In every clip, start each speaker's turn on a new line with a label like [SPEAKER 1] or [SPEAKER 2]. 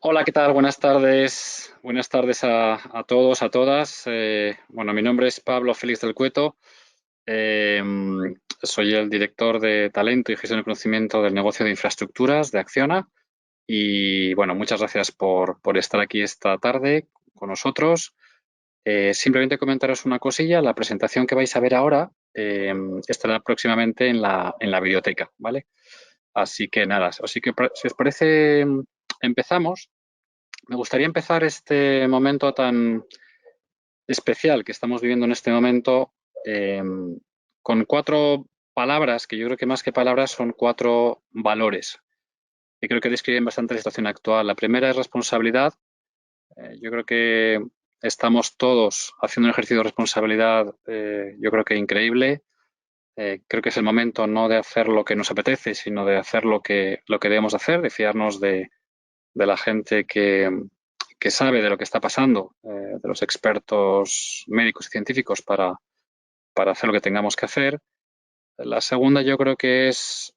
[SPEAKER 1] Hola, ¿qué tal? Buenas tardes. Buenas tardes a todos, a todas. Bueno, mi nombre es Pablo Félix del Cueto. Eh, Soy el director de talento y gestión de conocimiento del negocio de infraestructuras de Acciona. Y bueno, muchas gracias por estar aquí esta tarde con nosotros. Simplemente comentaros una cosilla. La presentación que vais a ver ahora estará próximamente en la biblioteca, ¿vale? Así que nada, así que si os parece, empezamos. Me gustaría empezar este momento tan especial que estamos viviendo en este momento eh, con cuatro palabras que yo creo que más que palabras son cuatro valores que creo que describen bastante la situación actual. La primera es responsabilidad. Yo creo que estamos todos haciendo un ejercicio de responsabilidad, yo creo que increíble. Creo que es el momento no de hacer lo que nos apetece, sino de hacer lo que debemos hacer, de fiarnos de la gente que sabe de lo que está pasando, de los expertos médicos y científicos para hacer lo que tengamos que hacer. La segunda yo creo que es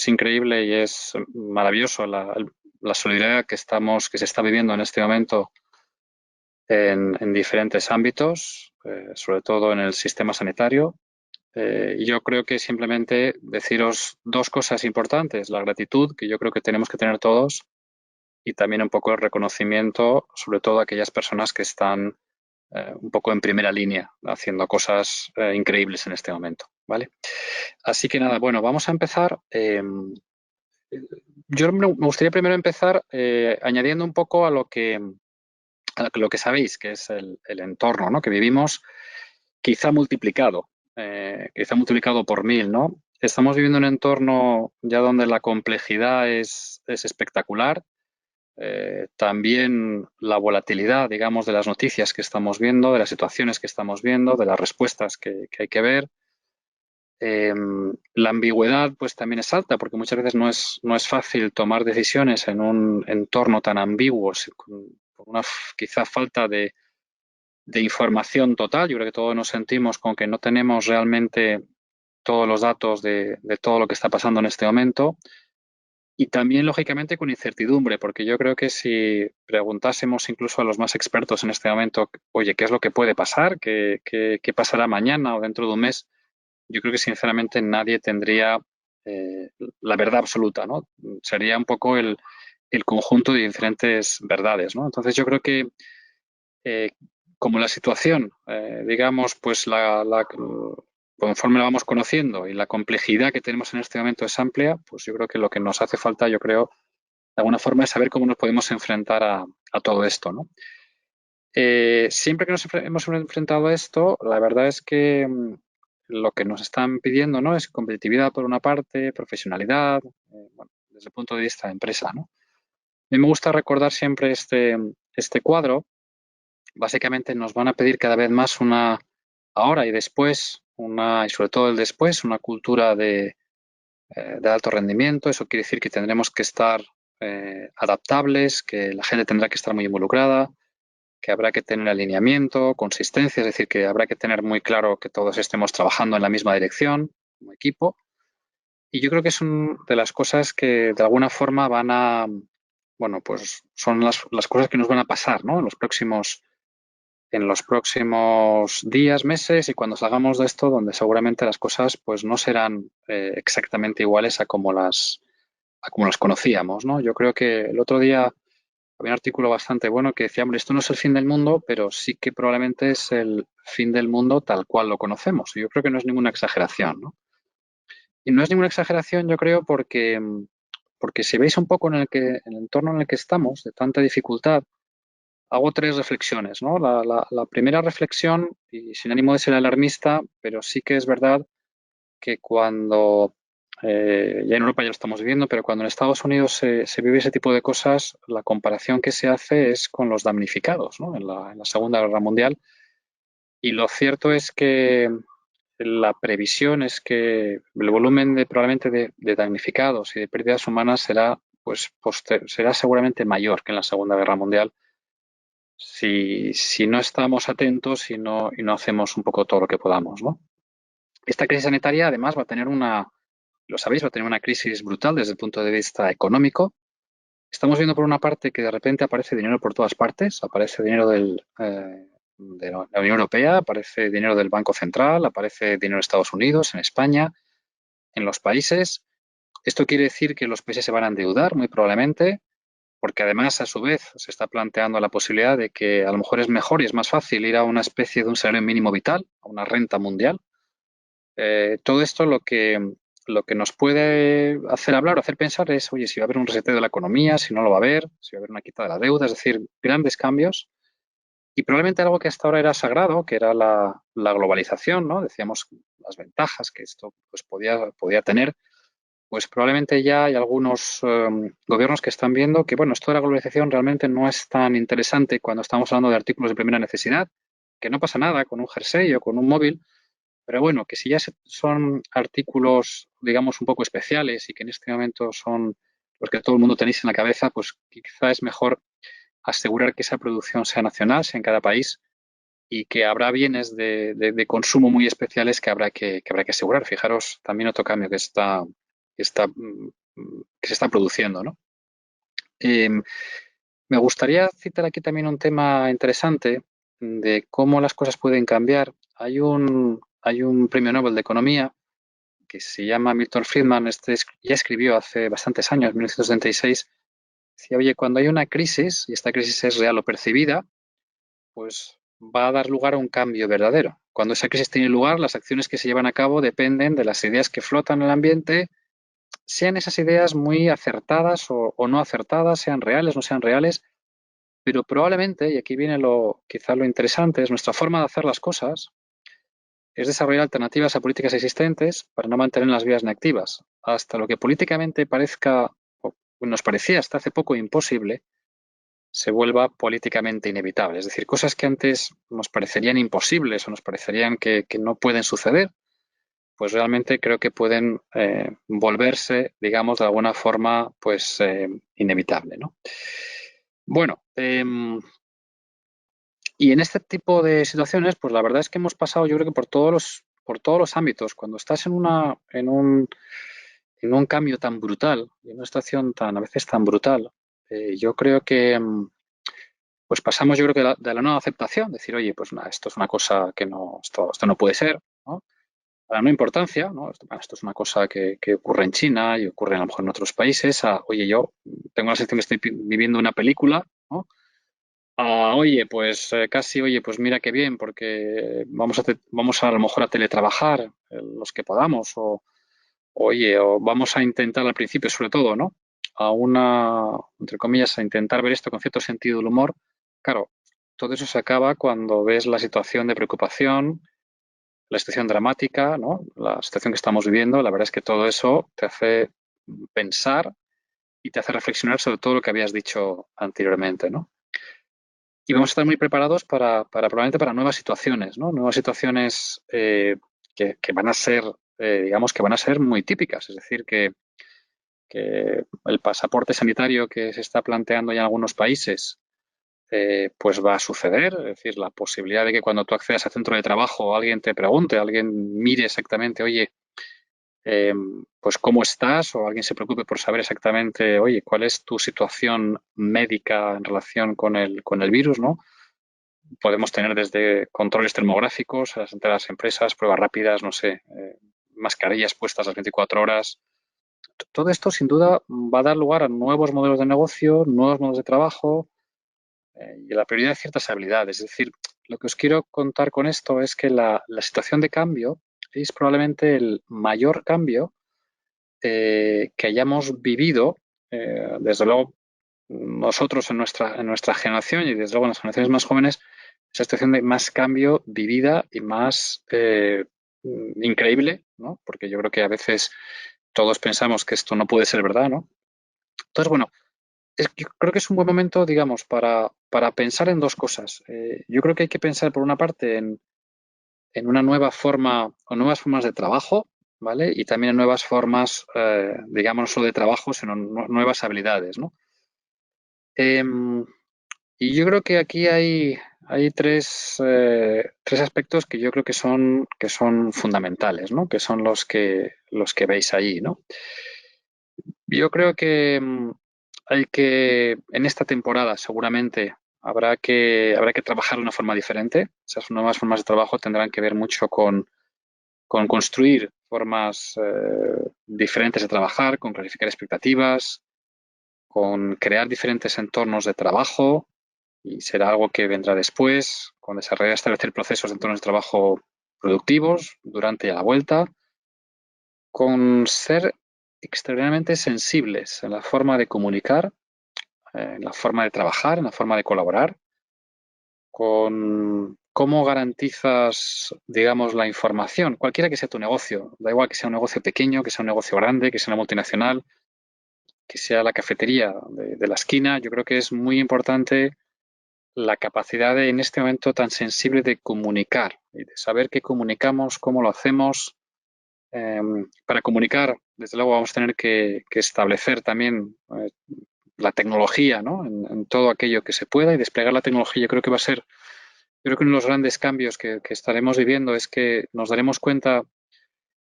[SPEAKER 1] increíble y es maravilloso la solidaridad que se está viviendo en este momento en diferentes ámbitos, sobre todo en el sistema sanitario. Y yo creo que simplemente deciros dos cosas importantes. La gratitud, que yo creo que tenemos que tener todos, y también un poco el reconocimiento, sobre todo a aquellas personas que están un poco en primera línea, haciendo cosas increíbles en este momento, ¿vale? Así que nada, bueno, vamos a empezar. Yo me gustaría primero empezar añadiendo un poco a lo que sabéis, que es el entorno, ¿no? Que vivimos, quizá multiplicado por 1000, ¿no? Estamos viviendo un entorno ya donde la complejidad es espectacular. También la volatilidad, digamos, de las noticias que estamos viendo, de las situaciones que estamos viendo, de las respuestas que hay que ver. La ambigüedad, pues también es alta, porque muchas veces no es fácil tomar decisiones en un entorno tan ambiguo, con una quizá falta de información total. Yo creo que todos nos sentimos con que no tenemos realmente todos los datos de todo lo que está pasando en este momento. Y también, lógicamente, con incertidumbre, porque yo creo que si preguntásemos incluso a los más expertos en este momento, oye, ¿qué es lo que puede pasar? ¿Qué pasará mañana o dentro de un mes? Yo creo que, sinceramente, nadie tendría la verdad absoluta, ¿no? Sería un poco el conjunto de diferentes verdades, ¿no? Entonces, yo creo que eh, como la situación, digamos, pues conforme la vamos conociendo y la complejidad que tenemos en este momento es amplia, pues yo creo que lo que nos hace falta, yo creo, de alguna forma es saber cómo nos podemos enfrentar a todo esto, ¿no? Siempre que nos hemos enfrentado a esto, la verdad es que lo que nos están pidiendo, ¿no? Es competitividad por una parte, profesionalidad, bueno, desde el punto de vista de empresa, ¿no? A mí me gusta recordar siempre este cuadro. Básicamente nos van a pedir cada vez más una ahora y después, y sobre todo el después, una cultura de alto rendimiento. Eso quiere decir que tendremos que estar adaptables, que la gente tendrá que estar muy involucrada, que habrá que tener alineamiento, consistencia, es decir, que habrá que tener muy claro que todos estemos trabajando en la misma dirección como equipo. Y yo creo que son de las cosas que de alguna forma bueno, pues son las cosas que nos van a pasar, ¿no? En los próximos días, meses y cuando salgamos de esto, donde seguramente las cosas pues no serán exactamente iguales a como las conocíamos, ¿no? Yo creo que el otro día había un artículo bastante bueno que decía, hombre, esto no es el fin del mundo, pero sí que probablemente es el fin del mundo tal cual lo conocemos. Y yo creo que no es ninguna exageración, ¿no? Y no es ninguna exageración, yo creo, porque si veis un poco en el entorno en el que estamos, de tanta dificultad, hago tres reflexiones, ¿no? La primera reflexión, y sin ánimo de ser alarmista, pero sí que es verdad que cuando, ya en Europa ya lo estamos viviendo, pero cuando en Estados Unidos se vive ese tipo de cosas, la comparación que se hace es con los damnificados, ¿no? En la Segunda Guerra Mundial. Y lo cierto es que la previsión es que el volumen probablemente de damnificados y de pérdidas humanas será seguramente mayor que en la Segunda Guerra Mundial si no estamos atentos y no hacemos un poco todo lo que podamos, ¿no? Esta crisis sanitaria, además, lo sabéis, va a tener una crisis brutal desde el punto de vista económico. Estamos viendo por una parte que de repente aparece dinero por todas partes, aparece dinero de la Unión Europea, aparece dinero del Banco Central, aparece dinero de Estados Unidos, en España, en los países. Esto quiere decir que los países se van a endeudar, muy probablemente, porque además, a su vez, se está planteando la posibilidad de que a lo mejor es mejor y es más fácil ir a una especie de un salario mínimo vital, a una renta mundial. Todo esto lo que nos puede hacer hablar o hacer pensar es, oye, si va a haber un reseteo de la economía, si no lo va a haber, si va a haber una quita de la deuda, es decir, grandes cambios. Y probablemente algo que hasta ahora era sagrado, que era la globalización, ¿no? Decíamos las ventajas que esto pues, podía tener, pues probablemente ya hay algunos gobiernos que están viendo que, bueno, esto de la globalización realmente no es tan interesante cuando estamos hablando de artículos de primera necesidad, que no pasa nada con un jersey o con un móvil, pero bueno, que si ya son artículos, digamos, un poco especiales y que en este momento son los que todo el mundo tenéis en la cabeza, pues quizá es mejor asegurar que esa producción sea nacional, sea en cada país, y que habrá bienes de consumo muy especiales que habrá que asegurar. Fijaros también otro cambio que está, que se está produciendo, ¿no? Eh, Me gustaría citar aquí también un tema interesante de cómo las cosas pueden cambiar. Hay un premio Nobel de Economía que se llama Milton Friedman, ya escribió hace bastantes años, 1976, decía, oye, cuando hay una crisis, y esta crisis es real o percibida, pues va a dar lugar a un cambio verdadero. Cuando esa crisis tiene lugar, las acciones que se llevan a cabo dependen de las ideas que flotan en el ambiente, sean esas ideas muy acertadas o no acertadas, sean reales o no sean reales, pero probablemente, y aquí viene quizá lo interesante, es nuestra forma de hacer las cosas, es desarrollar alternativas a políticas existentes para no mantener las vías inactivas. Hasta lo que políticamente parezca, o nos parecía hasta hace poco imposible, se vuelva políticamente inevitable. Es decir, cosas que antes nos parecerían imposibles o nos parecerían que no pueden suceder, pues realmente creo que pueden volverse, digamos, de alguna forma, pues inevitable, ¿no? Bueno, y en este tipo de situaciones, pues la verdad es que hemos pasado, yo creo que por todos los ámbitos. Cuando estás en un cambio tan brutal, en una situación tan, a veces tan brutal, yo creo que pues pasamos, yo creo que de la no aceptación, decir, oye, pues nada, esto es una cosa que no, esto no puede ser, ¿no? A la no importancia, ¿no? Bueno, esto es una cosa que ocurre en China y ocurre a lo mejor en otros países, oye, yo tengo la sensación que estoy viviendo una película, ¿no? Oye, pues casi, oye, pues mira qué bien, porque vamos a lo mejor a teletrabajar los que podamos, oye, o vamos a intentar al principio, sobre todo, ¿no? Entre comillas, a intentar ver esto con cierto sentido del humor. Claro, todo eso se acaba cuando ves la situación de preocupación, la situación dramática, ¿no? La situación que estamos viviendo. La verdad es que todo eso te hace pensar y te hace reflexionar sobre todo lo que habías dicho anteriormente, ¿no? Y vamos a estar muy preparados probablemente para nuevas situaciones, ¿no? Nuevas situaciones que van a ser, digamos, que van a ser muy típicas. Es decir, que el pasaporte sanitario que se está planteando ya en algunos países, pues va a suceder. Es decir, la posibilidad de que cuando tú accedas al centro de trabajo alguien te pregunte, alguien mire exactamente, oye, eh, pues cómo estás, o alguien se preocupe por saber exactamente, oye, cuál es tu situación médica en relación con el virus, ¿no? Podemos tener desde controles termográficos entre las empresas, pruebas rápidas, no sé, mascarillas puestas las 24 horas. Todo esto, sin duda, va a dar lugar a nuevos modelos de negocio, nuevos modelos de trabajo y a la prioridad de ciertas habilidades. Es decir, lo que os quiero contar con esto es que la situación de cambio es probablemente el mayor cambio que hayamos vivido, desde luego nosotros en nuestra generación y desde luego en las generaciones más jóvenes, esa situación de más cambio vivida y más increíble, ¿no? Porque yo creo que a veces todos pensamos que esto no puede ser verdad, ¿no? Entonces, bueno, yo creo que es un buen momento, digamos, para pensar en dos cosas. Yo creo que hay que pensar, por una parte, en una nueva forma o nuevas formas de trabajo, ¿vale? Y también en nuevas formas, digamos, no solo de trabajo, sino nuevas habilidades, ¿no? Y yo creo que aquí hay tres aspectos que yo creo que son fundamentales, ¿no? Que son los que veis ahí, ¿no? Yo creo que en esta temporada seguramente habrá que trabajar de una forma diferente. Esas nuevas formas de trabajo tendrán que ver mucho con construir formas diferentes de trabajar, con clarificar expectativas, con crear diferentes entornos de trabajo, y será algo que vendrá después, con desarrollar y establecer procesos de entornos de trabajo productivos durante y a la vuelta, con ser extraordinariamente sensibles en la forma de comunicar, en la forma de trabajar, en la forma de colaborar, con cómo garantizas, digamos, la información, cualquiera que sea tu negocio, da igual que sea un negocio pequeño, que sea un negocio grande, que sea una multinacional, que sea la cafetería de la esquina. Yo creo que es muy importante la capacidad de, en este momento tan sensible, de comunicar y de saber qué comunicamos, cómo lo hacemos. Para comunicar, desde luego, vamos a tener que establecer también la tecnología, ¿no? En todo aquello que se pueda, y desplegar la tecnología. Yo creo que va a ser, yo creo que uno de los grandes cambios que estaremos viviendo es que nos daremos cuenta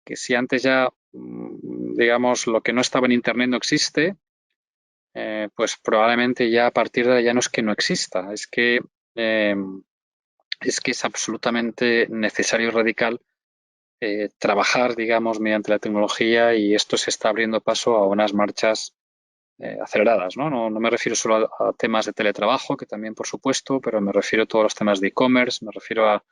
[SPEAKER 1] que si antes ya, digamos, lo que no estaba en Internet no existe, pues probablemente ya a partir de ahora ya no es que no exista, eh, es que es absolutamente necesario y radical trabajar, digamos, mediante la tecnología, y esto se está abriendo paso a unas marchas aceleradas, ¿no? No me refiero solo a temas de teletrabajo, que también, por supuesto, pero me refiero a todos los temas de e-commerce, me refiero a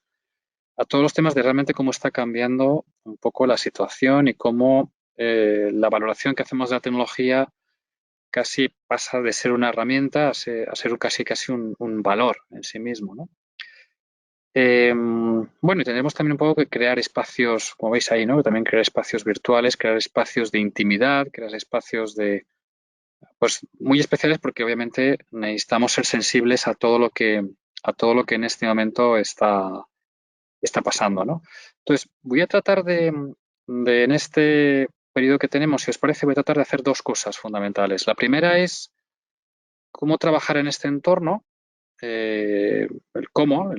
[SPEAKER 1] todos los temas de realmente cómo está cambiando un poco la situación y cómo la valoración que hacemos de la tecnología casi pasa de ser una herramienta a ser casi un valor en sí mismo, ¿no? Bueno, y tendremos también un poco que crear espacios, como veis ahí, ¿no? También crear espacios virtuales, crear espacios de intimidad, crear espacios de, pues, muy especiales, porque obviamente necesitamos ser sensibles a todo lo que en este momento está pasando, ¿no? Entonces, voy a tratar en este periodo que tenemos, si os parece, voy a tratar de hacer dos cosas fundamentales. La primera es cómo trabajar en este entorno, el cómo,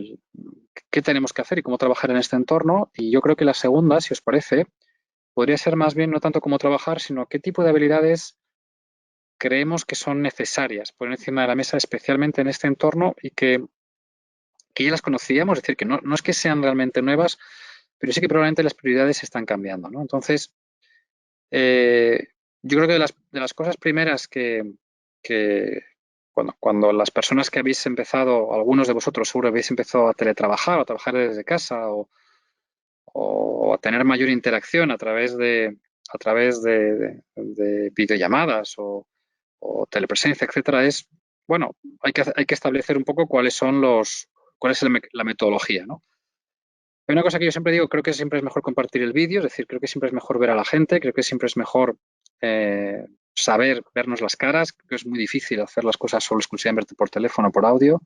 [SPEAKER 1] qué tenemos que hacer y cómo trabajar en este entorno. Y yo creo que la segunda, si os parece, podría ser más bien no tanto cómo trabajar, sino qué tipo de habilidades creemos que son necesarias poner encima de la mesa, especialmente en este entorno, y que ya las conocíamos, es decir, que no es que sean realmente nuevas, pero sí que probablemente las prioridades están cambiando, ¿no? Entonces, eh, yo creo que de las cosas primeras que cuando las personas que habéis empezado, algunos de vosotros seguro habéis empezado a teletrabajar o a trabajar desde casa, o a tener mayor interacción a través de videollamadas o telepresencia, etcétera, es, bueno, hay que establecer un poco cuál es la metodología, ¿no? Hay una cosa que yo siempre digo: creo que siempre es mejor compartir el vídeo, es decir, creo que siempre es mejor ver a la gente, creo que siempre es mejor saber vernos las caras. Creo que es muy difícil hacer las cosas solo exclusivamente por teléfono o por audio.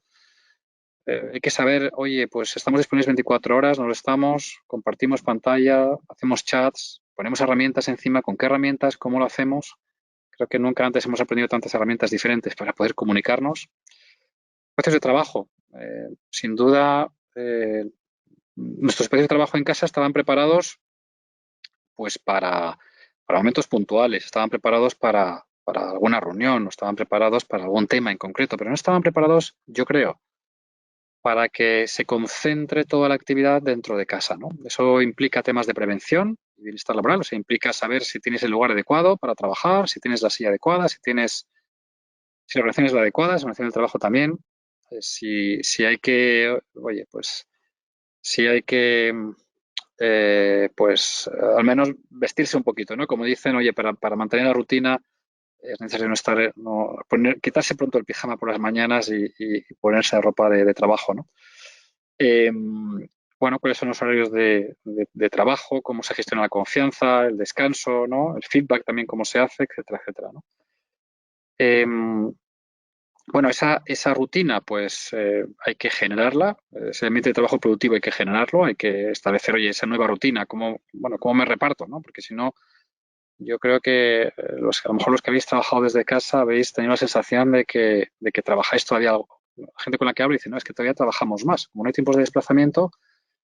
[SPEAKER 1] Hay que saber, oye, pues estamos disponibles 24 horas, no lo estamos, compartimos pantalla, hacemos chats, ponemos herramientas encima. ¿Con qué herramientas? ¿Cómo lo hacemos? Creo que nunca antes hemos aprendido tantas herramientas diferentes para poder comunicarnos. Espacios de trabajo. Sin duda, nuestros espacios de trabajo en casa estaban preparados, pues, para momentos puntuales, estaban preparados para alguna reunión, no estaban preparados para algún tema en concreto, pero no estaban preparados, yo creo, para que se concentre toda la actividad dentro de casa, ¿no? Eso implica temas de prevención y bienestar laboral, o sea, implica saber si tienes el lugar adecuado para trabajar, si tienes la silla adecuada, si la relación es la adecuada, si la relación del trabajo también, si hay que, oye, pues, si hay que, pues, al menos vestirse un poquito, ¿no? Como dicen, oye, para mantener la rutina es necesario quitarse pronto el pijama por las mañanas y ponerse ropa de trabajo, ¿no? Eh, bueno, cuáles son los horarios de trabajo, cómo se gestiona la confianza, el descanso, ¿no? El feedback también, cómo se hace, etcétera, etcétera, ¿no? Eh, bueno, esa rutina, pues hay que generarla. Ese ambiente de trabajo productivo hay que generarlo, hay que establecer, oye, esa nueva rutina, cómo me reparto, ¿no? Porque si no, yo creo que a lo mejor los que habéis trabajado desde casa habéis tenido la sensación de que trabajáis todavía algo. La gente con la que hablo dice: no, es que todavía trabajamos más. Como no hay tiempos de desplazamiento,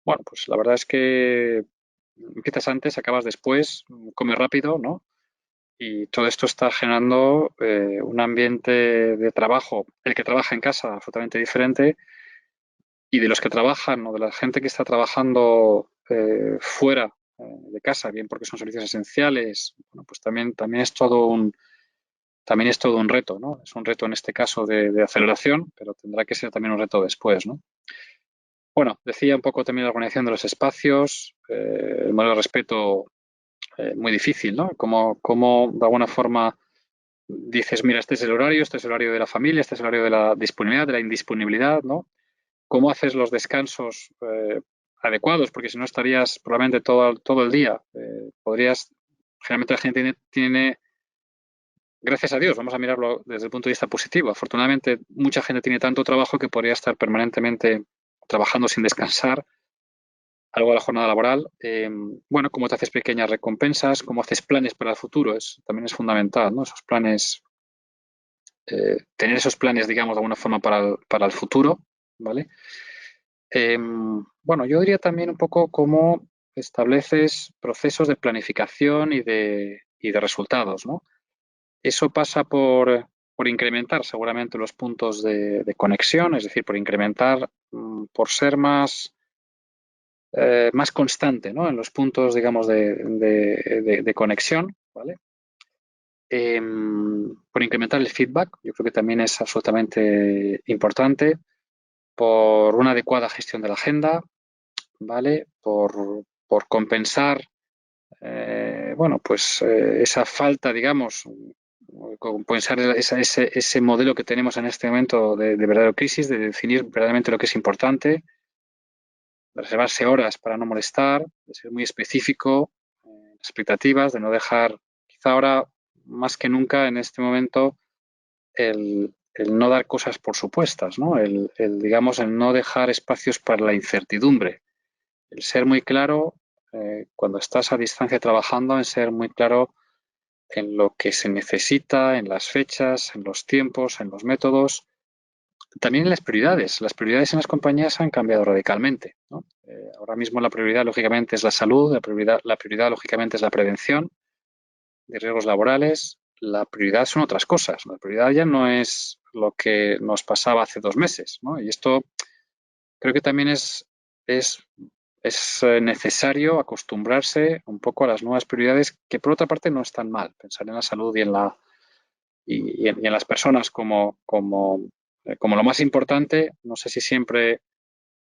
[SPEAKER 1] bueno, pues la verdad es que empiezas antes, acabas después, comes rápido, ¿no? Y todo esto está generando un ambiente de trabajo, el que trabaja en casa, absolutamente diferente, y de los que trabajan o de la gente que está trabajando fuera de casa, bien porque son servicios esenciales, bueno, pues también es todo un reto, ¿no? Es un reto en este caso de aceleración, pero tendrá que ser también un reto después, ¿no? Bueno, decía un poco también la organización de los espacios, el modelo de respeto muy difícil, ¿no? Como de alguna forma dices, mira, este es el horario de la familia, este es el horario de la disponibilidad, de la indisponibilidad, ¿no? ¿Cómo haces los descansos adecuados? Porque si no estarías probablemente todo el día. Generalmente la gente tiene, gracias a Dios, vamos a mirarlo desde el punto de vista positivo. Afortunadamente, mucha gente tiene tanto trabajo que podría estar permanentemente trabajando sin descansar, algo de la jornada laboral. Bueno, cómo te haces pequeñas recompensas, cómo haces planes para el futuro, también es fundamental, ¿no? Esos planes, tener esos planes, digamos, de alguna forma para el futuro, ¿vale? Bueno, yo diría también un poco cómo estableces procesos de planificación y de resultados, ¿no? Eso pasa por incrementar seguramente los puntos de conexión, es decir, por incrementar, por ser más constante, ¿no? En los puntos, digamos, de conexión, ¿vale? Por incrementar el feedback, yo creo que también es absolutamente importante, por una adecuada gestión de la agenda, ¿vale? Por compensar, bueno, pues esa falta, digamos, compensar ese modelo que tenemos en este momento de verdadera crisis, de definir verdaderamente lo que es importante, de reservarse horas para no molestar, de ser muy específico, expectativas, de no dejar, quizá ahora más que nunca en este momento, el no dar cosas por supuestas, ¿no? Digamos, el no dejar espacios para la incertidumbre, el ser muy claro cuando estás a distancia trabajando, en ser muy claro en lo que se necesita, en las fechas, en los tiempos, en los métodos, también en las prioridades. Las prioridades en las compañías han cambiado radicalmente, ¿no? Ahora mismo la prioridad, lógicamente, es la salud, la prioridad, lógicamente, es la prevención de riesgos laborales. La prioridad son otras cosas. La prioridad ya no es lo que nos pasaba hace 2 meses, ¿no? Y esto creo que también es, es necesario acostumbrarse un poco a las nuevas prioridades, que por otra parte no están mal. Pensar en la salud y en las personas como lo más importante. No sé si siempre,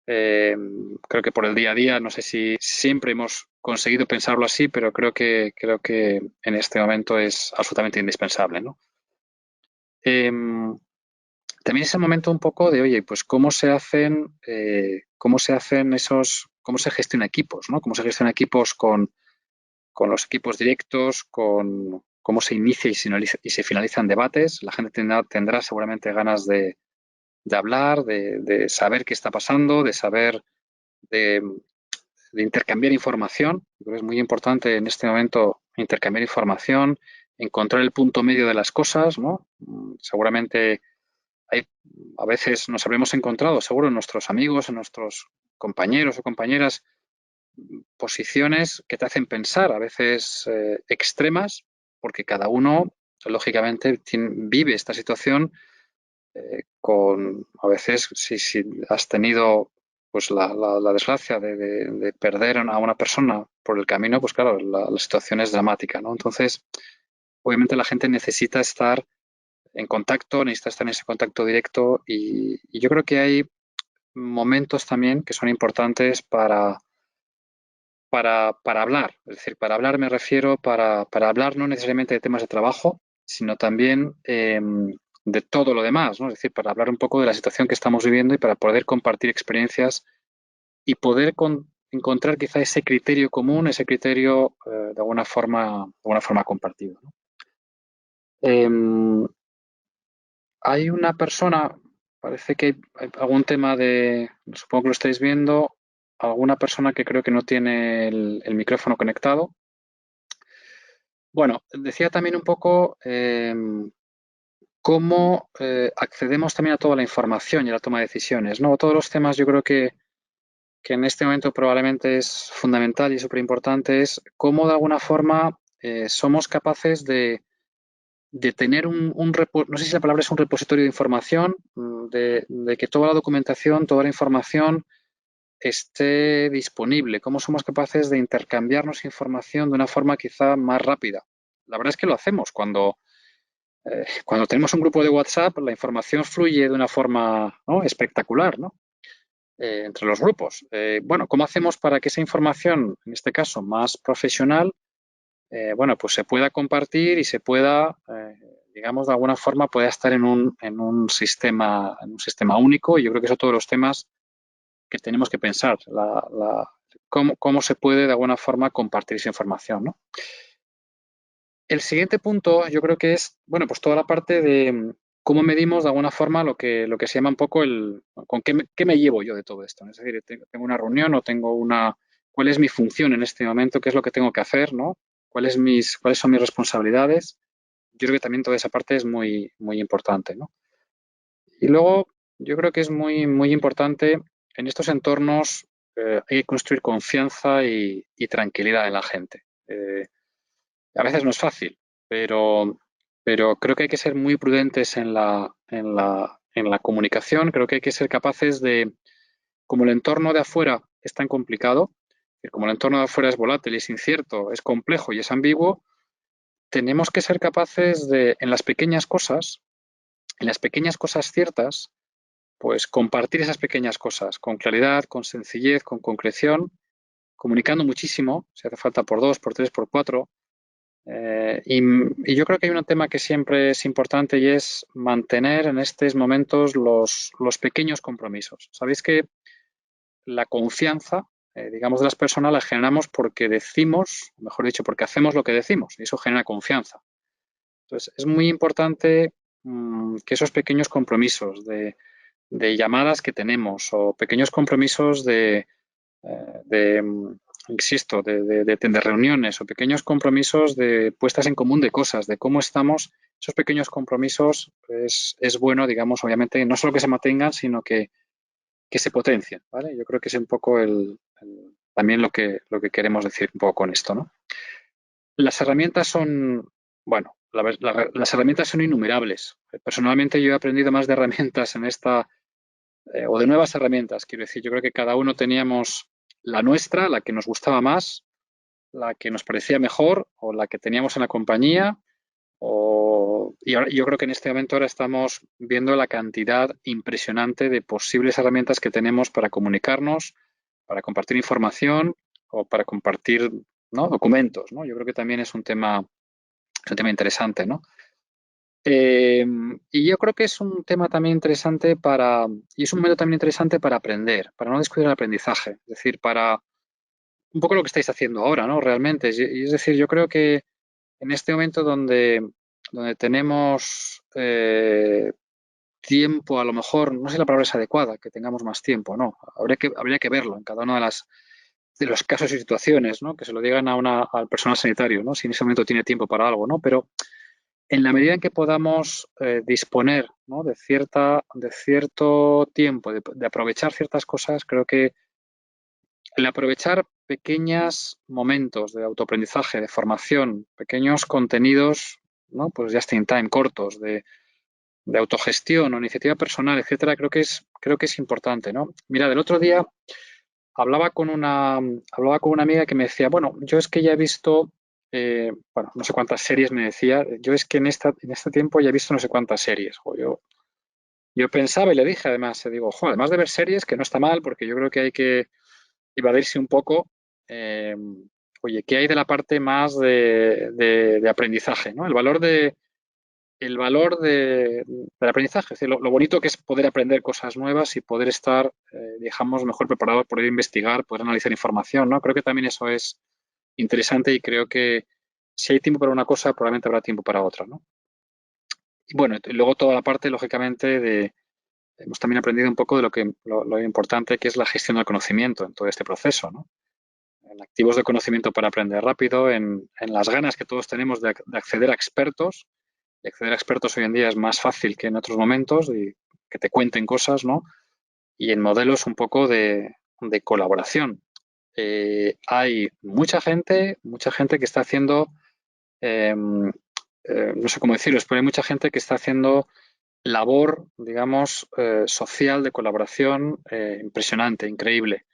[SPEAKER 1] creo que por el día a día, no sé si siempre hemos conseguido pensarlo así, pero creo que en este momento es absolutamente indispensable, ¿no? También es el momento un poco de, oye, pues cómo se gestionan equipos, ¿no? Cómo se gestionan equipos con los equipos directos, con cómo se inicia y se finalizan debates. La gente tendrá seguramente ganas de hablar, de saber qué está pasando, de saber, de, de intercambiar información. Yo creo que es muy importante en este momento intercambiar información, encontrar el punto medio de las cosas, ¿no? Seguramente hay, a veces nos habremos encontrado, seguro, en nuestros amigos, en nuestros compañeros o compañeras, posiciones que te hacen pensar, a veces extremas, porque cada uno, lógicamente, vive esta situación a veces, si has tenido pues la desgracia de perder a una persona por el camino, pues claro, la situación es dramática, ¿no? Entonces, obviamente la gente necesita estar en contacto, necesita estar en ese contacto directo y yo creo que hay momentos también que son importantes para hablar. Es decir, para hablar me refiero para hablar no necesariamente de temas de trabajo, sino también de todo lo demás, ¿no? Es decir, para hablar un poco de la situación que estamos viviendo y para poder compartir experiencias y poder encontrar quizá ese criterio común, ese criterio de alguna forma compartido, ¿no? Eh, Hay una persona, parece que hay algún tema supongo que lo estáis viendo, alguna persona que creo que no tiene el micrófono conectado. Bueno, decía también un poco cómo accedemos también a toda la información y a la toma de decisiones, ¿no? Todos los temas yo creo que en este momento probablemente es fundamental y súper importante es cómo de alguna forma somos capaces de tener no sé si la palabra es un repositorio de información, de que toda la documentación, toda la información esté disponible, cómo somos capaces de intercambiarnos información de una forma quizá más rápida. La verdad es que lo hacemos cuando tenemos un grupo de WhatsApp, la información fluye de una forma, ¿no?, espectacular, ¿no?, entre los grupos. Bueno, ¿cómo hacemos para que esa información, en este caso más profesional, bueno, pues se pueda compartir y se pueda, digamos, de alguna forma pueda estar en un sistema único? Y yo creo que eso todos los temas que tenemos que pensar, cómo se puede de alguna forma compartir esa información, ¿no? El siguiente punto yo creo que es, bueno, pues toda la parte de cómo medimos de alguna forma lo que se llama un poco con qué me llevo yo de todo esto, ¿no? Es decir, tengo una reunión o ¿cuál es mi función en este momento? ¿Qué es lo que tengo que hacer, ¿no? ¿Cuáles son mis responsabilidades? Yo creo que también toda esa parte es muy, muy importante, ¿no? Y luego yo creo que es muy, muy importante en estos entornos, hay que construir confianza y tranquilidad en la gente. A veces no es fácil, pero, pero creo que hay que ser muy prudentes en la comunicación. Creo que hay que ser capaces como el entorno de afuera es tan complicado, como el entorno de afuera es volátil, es incierto, es complejo y es ambiguo, tenemos que ser capaces en las pequeñas cosas ciertas, pues compartir esas pequeñas cosas con claridad, con sencillez, con concreción, comunicando muchísimo, si hace falta por dos, por tres, por cuatro. Y yo creo que hay un tema que siempre es importante y es mantener en estos momentos los pequeños compromisos. Sabéis que la confianza, digamos, de las personas la generamos porque decimos, mejor dicho, porque hacemos lo que decimos y eso genera confianza. Entonces, es muy importante que esos pequeños compromisos de llamadas que tenemos o pequeños compromisos de, insisto, de reuniones o pequeños compromisos de puestas en común de cosas, de cómo estamos, esos pequeños compromisos es bueno, digamos, obviamente, no solo que se mantengan, sino que se potencien, ¿vale? Yo creo que es un poco también lo que queremos decir un poco con esto, ¿no? Las herramientas son, bueno, las herramientas son innumerables. Personalmente yo he aprendido más de herramientas o de nuevas herramientas, quiero decir, yo creo que cada uno teníamos la nuestra, la que nos gustaba más, la que nos parecía mejor o la que teníamos en la compañía. Y ahora, yo creo que en este momento ahora estamos viendo la cantidad impresionante de posibles herramientas que tenemos para comunicarnos, para compartir información o para compartir, ¿no?, documentos, ¿no? Yo creo que también es un tema interesante, ¿no? Y yo creo que es un tema también interesante y es un momento también interesante para aprender, para no descuidar el aprendizaje, es decir, para un poco lo que estáis haciendo ahora, ¿no? Realmente, es decir, yo creo que en este momento donde tenemos tiempo, a lo mejor, no sé si la palabra es adecuada, que tengamos más tiempo, ¿no? Habría que verlo en cada uno de los casos y situaciones, ¿no? Que se lo digan al personal sanitario, ¿no? Si en ese momento tiene tiempo para algo, ¿no? Pero en la medida en que podamos disponer, ¿no?, de cierto tiempo, de aprovechar ciertas cosas, creo que el aprovechar pequeños momentos de autoaprendizaje, de formación, pequeños contenidos, ¿no?, pues just in time, cortos, de autogestión o iniciativa personal, etcétera, creo que es importante, ¿no? Mira, del otro día hablaba con una amiga que me decía, bueno, yo es que ya he visto, bueno, no sé cuántas series me decía, yo es que en este tiempo ya he visto no sé cuántas series. Yo pensaba y le dije además, digo, además de ver series, que no está mal, porque yo creo que hay que evadirse un poco, eh, oye, ¿qué hay de la parte más de aprendizaje, ¿no? El valor del aprendizaje, es decir, lo bonito que es poder aprender cosas nuevas y poder estar, digamos, mejor preparados, poder investigar, poder analizar información, ¿no? Creo que también eso es interesante y creo que si hay tiempo para una cosa, probablemente habrá tiempo para otra, ¿no? Y bueno, y luego toda la parte, lógicamente, hemos también aprendido un poco de lo importante que es la gestión del conocimiento en todo este proceso, ¿no? En activos de conocimiento para aprender rápido, en las ganas que todos tenemos de acceder a expertos. Y acceder a expertos hoy en día es más fácil que en otros momentos y que te cuenten cosas, ¿no? Y en modelos un poco de colaboración. Hay mucha gente que está haciendo no sé cómo decirlo, pero hay mucha gente que está haciendo labor, digamos, social de colaboración impresionante, increíble.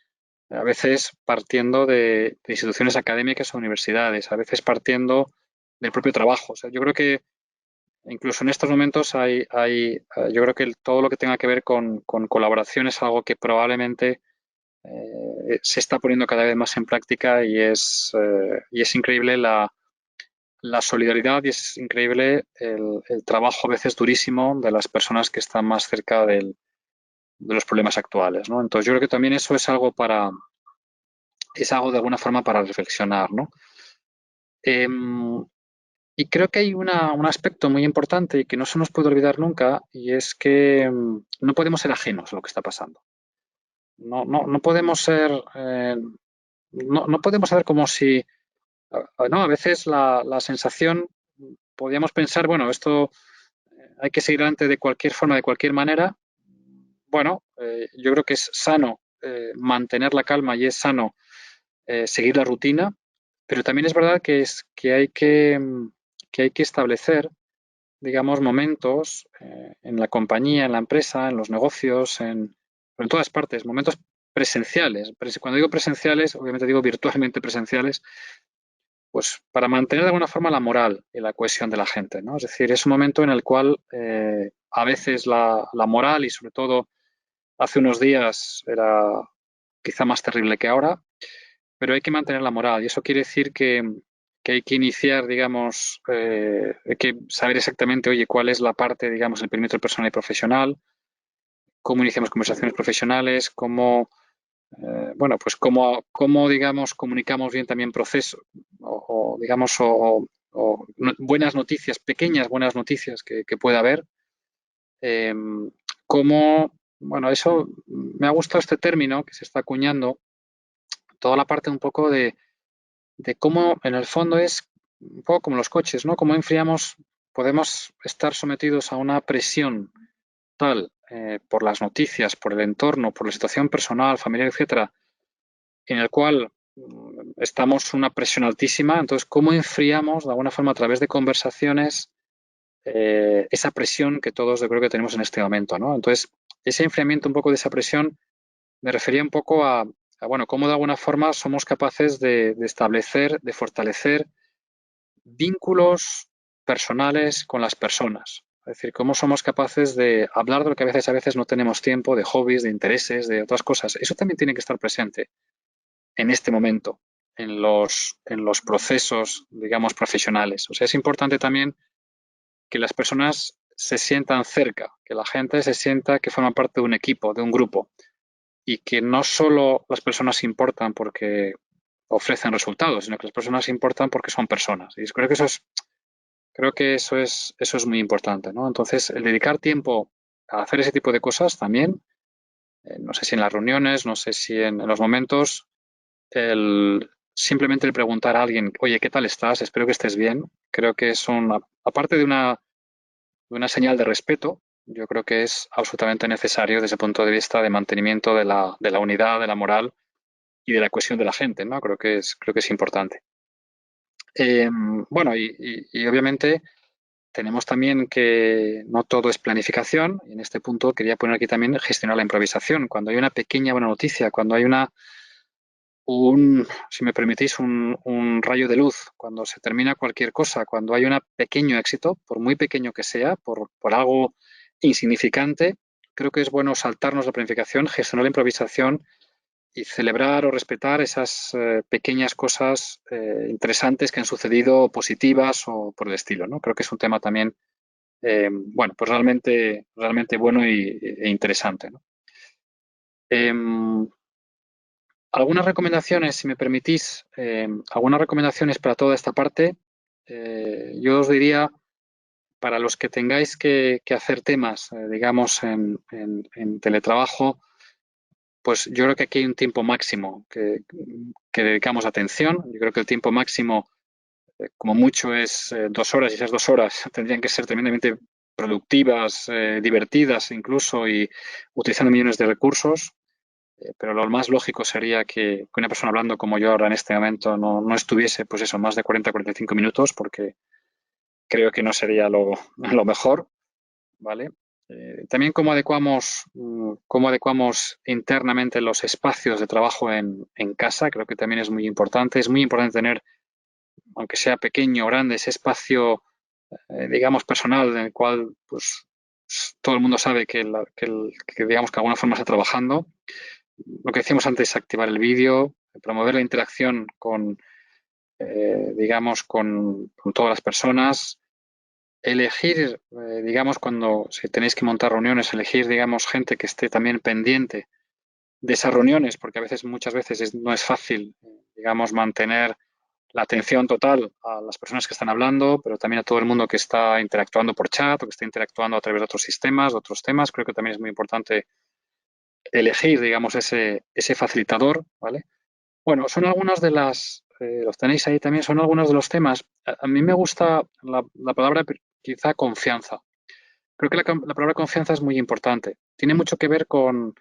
[SPEAKER 1] A veces partiendo de instituciones académicas o universidades, a veces partiendo del propio trabajo. O sea, yo creo que incluso en estos momentos yo creo que todo lo que tenga que ver con colaboración es algo que probablemente se está poniendo cada vez más en práctica y es increíble la solidaridad y es increíble el trabajo a veces durísimo de las personas que están más cerca de los problemas actuales, ¿no? Entonces yo creo que también eso es algo de alguna forma para reflexionar, ¿no? Y creo que hay un aspecto muy importante y que no se nos puede olvidar nunca y es que no podemos ser ajenos a lo que está pasando. No podemos ser, no podemos ser como si, no, a veces la sensación, podríamos pensar, bueno, esto hay que seguir adelante de cualquier forma, de cualquier manera. Bueno, yo creo que es sano mantener la calma y es sano seguir la rutina, pero también es verdad que hay que establecer, digamos, momentos en la compañía, en la empresa, en los negocios, en todas partes, momentos presenciales. Cuando digo presenciales, obviamente digo virtualmente presenciales, pues para mantener de alguna forma la moral y la cohesión de la gente, ¿no? Es decir, es un momento en el cual a veces la moral y sobre todo hace unos días era quizá más terrible que ahora, pero hay que mantener la moral y eso quiere decir que hay que iniciar, digamos, hay que saber exactamente, oye, cuál es la parte, digamos, el perímetro personal y profesional, cómo iniciamos conversaciones profesionales, cómo, bueno, pues cómo, digamos, comunicamos bien también procesos digamos, buenas noticias, pequeñas buenas noticias que pueda haber. Eh, cómo, bueno, eso me ha gustado este término que se está acuñando, toda la parte un poco de cómo en el fondo es un poco como los coches, ¿no? Cómo enfriamos, podemos estar sometidos a una presión tal por las noticias, por el entorno, por la situación personal, familiar, etcétera, en el cual estamos una presión altísima. Entonces, ¿cómo enfriamos de alguna forma a través de conversaciones esa presión que todos yo creo que tenemos en este momento, ¿no? Entonces, ese enfriamiento un poco de esa presión me refería un poco bueno, cómo de alguna forma somos capaces de establecer, de fortalecer vínculos personales con las personas. Es decir, cómo somos capaces de hablar de lo que a veces no tenemos tiempo, de hobbies, de intereses, de otras cosas. Eso también tiene que estar presente en este momento, en los procesos, digamos, profesionales. O sea, es importante también que las personas se sientan cerca, que la gente se sienta que forma parte de un equipo, de un grupo, y que no solo las personas importan porque ofrecen resultados, sino que las personas importan porque son personas. Y creo que eso es muy importante, ¿no? Entonces, el dedicar tiempo a hacer ese tipo de cosas también, no sé si en las reuniones, no sé si en los momentos, simplemente el preguntar a alguien, oye, ¿qué tal estás? Espero que estés bien. Creo que es aparte de una señal de respeto, yo creo que es absolutamente necesario desde el punto de vista de mantenimiento de la unidad, de la moral y de la cohesión de la gente, ¿no? Creo que es importante. Bueno, y obviamente tenemos también que no todo es planificación, y en este punto quería poner aquí también gestionar la improvisación. Cuando hay una pequeña buena noticia, cuando hay si me permitís, un rayo de luz, cuando se termina cualquier cosa, cuando hay un pequeño éxito, por muy pequeño que sea, por algo insignificante, creo que es bueno saltarnos la planificación, gestionar la improvisación y celebrar o respetar esas pequeñas cosas interesantes que han sucedido, positivas o por el estilo, ¿no? Creo que es un tema también bueno, pues realmente bueno e interesante, ¿no? Eh, algunas recomendaciones, si me permitís, algunas recomendaciones para toda esta parte. Yo os diría, para los que tengáis que hacer temas, digamos, en teletrabajo, pues yo creo que aquí hay un tiempo máximo que dedicamos atención. Yo creo que el tiempo máximo como mucho es 2 horas y esas 2 horas tendrían que ser tremendamente productivas, divertidas incluso y utilizando millones de recursos. pero lo más lógico sería que una persona hablando como yo ahora en este momento no estuviese, pues eso, más de 40-45 minutos, porque creo que no sería lo mejor, ¿vale? También cómo adecuamos internamente los espacios de trabajo en casa, creo que también es muy importante. Es muy importante tener, aunque sea pequeño o grande, ese espacio, digamos, personal en el cual pues, todo el mundo sabe que, digamos, que de alguna forma está trabajando. Lo que decíamos antes, activar el vídeo, promover la interacción digamos, con todas las personas, elegir, digamos, si tenéis que montar reuniones, elegir, digamos, gente que esté también pendiente de esas reuniones, porque a veces, muchas veces no es fácil, digamos, mantener la atención total a las personas que están hablando, pero también a todo el mundo que está interactuando por chat o que está interactuando a través de otros sistemas, de otros temas. Creo que también es muy importante elegir, digamos, ese facilitador, ¿vale? Bueno, son algunas de los tenéis ahí también, son algunos de los temas. A mí me gusta la palabra quizá confianza. Creo que la palabra confianza es muy importante. Tiene mucho que ver con,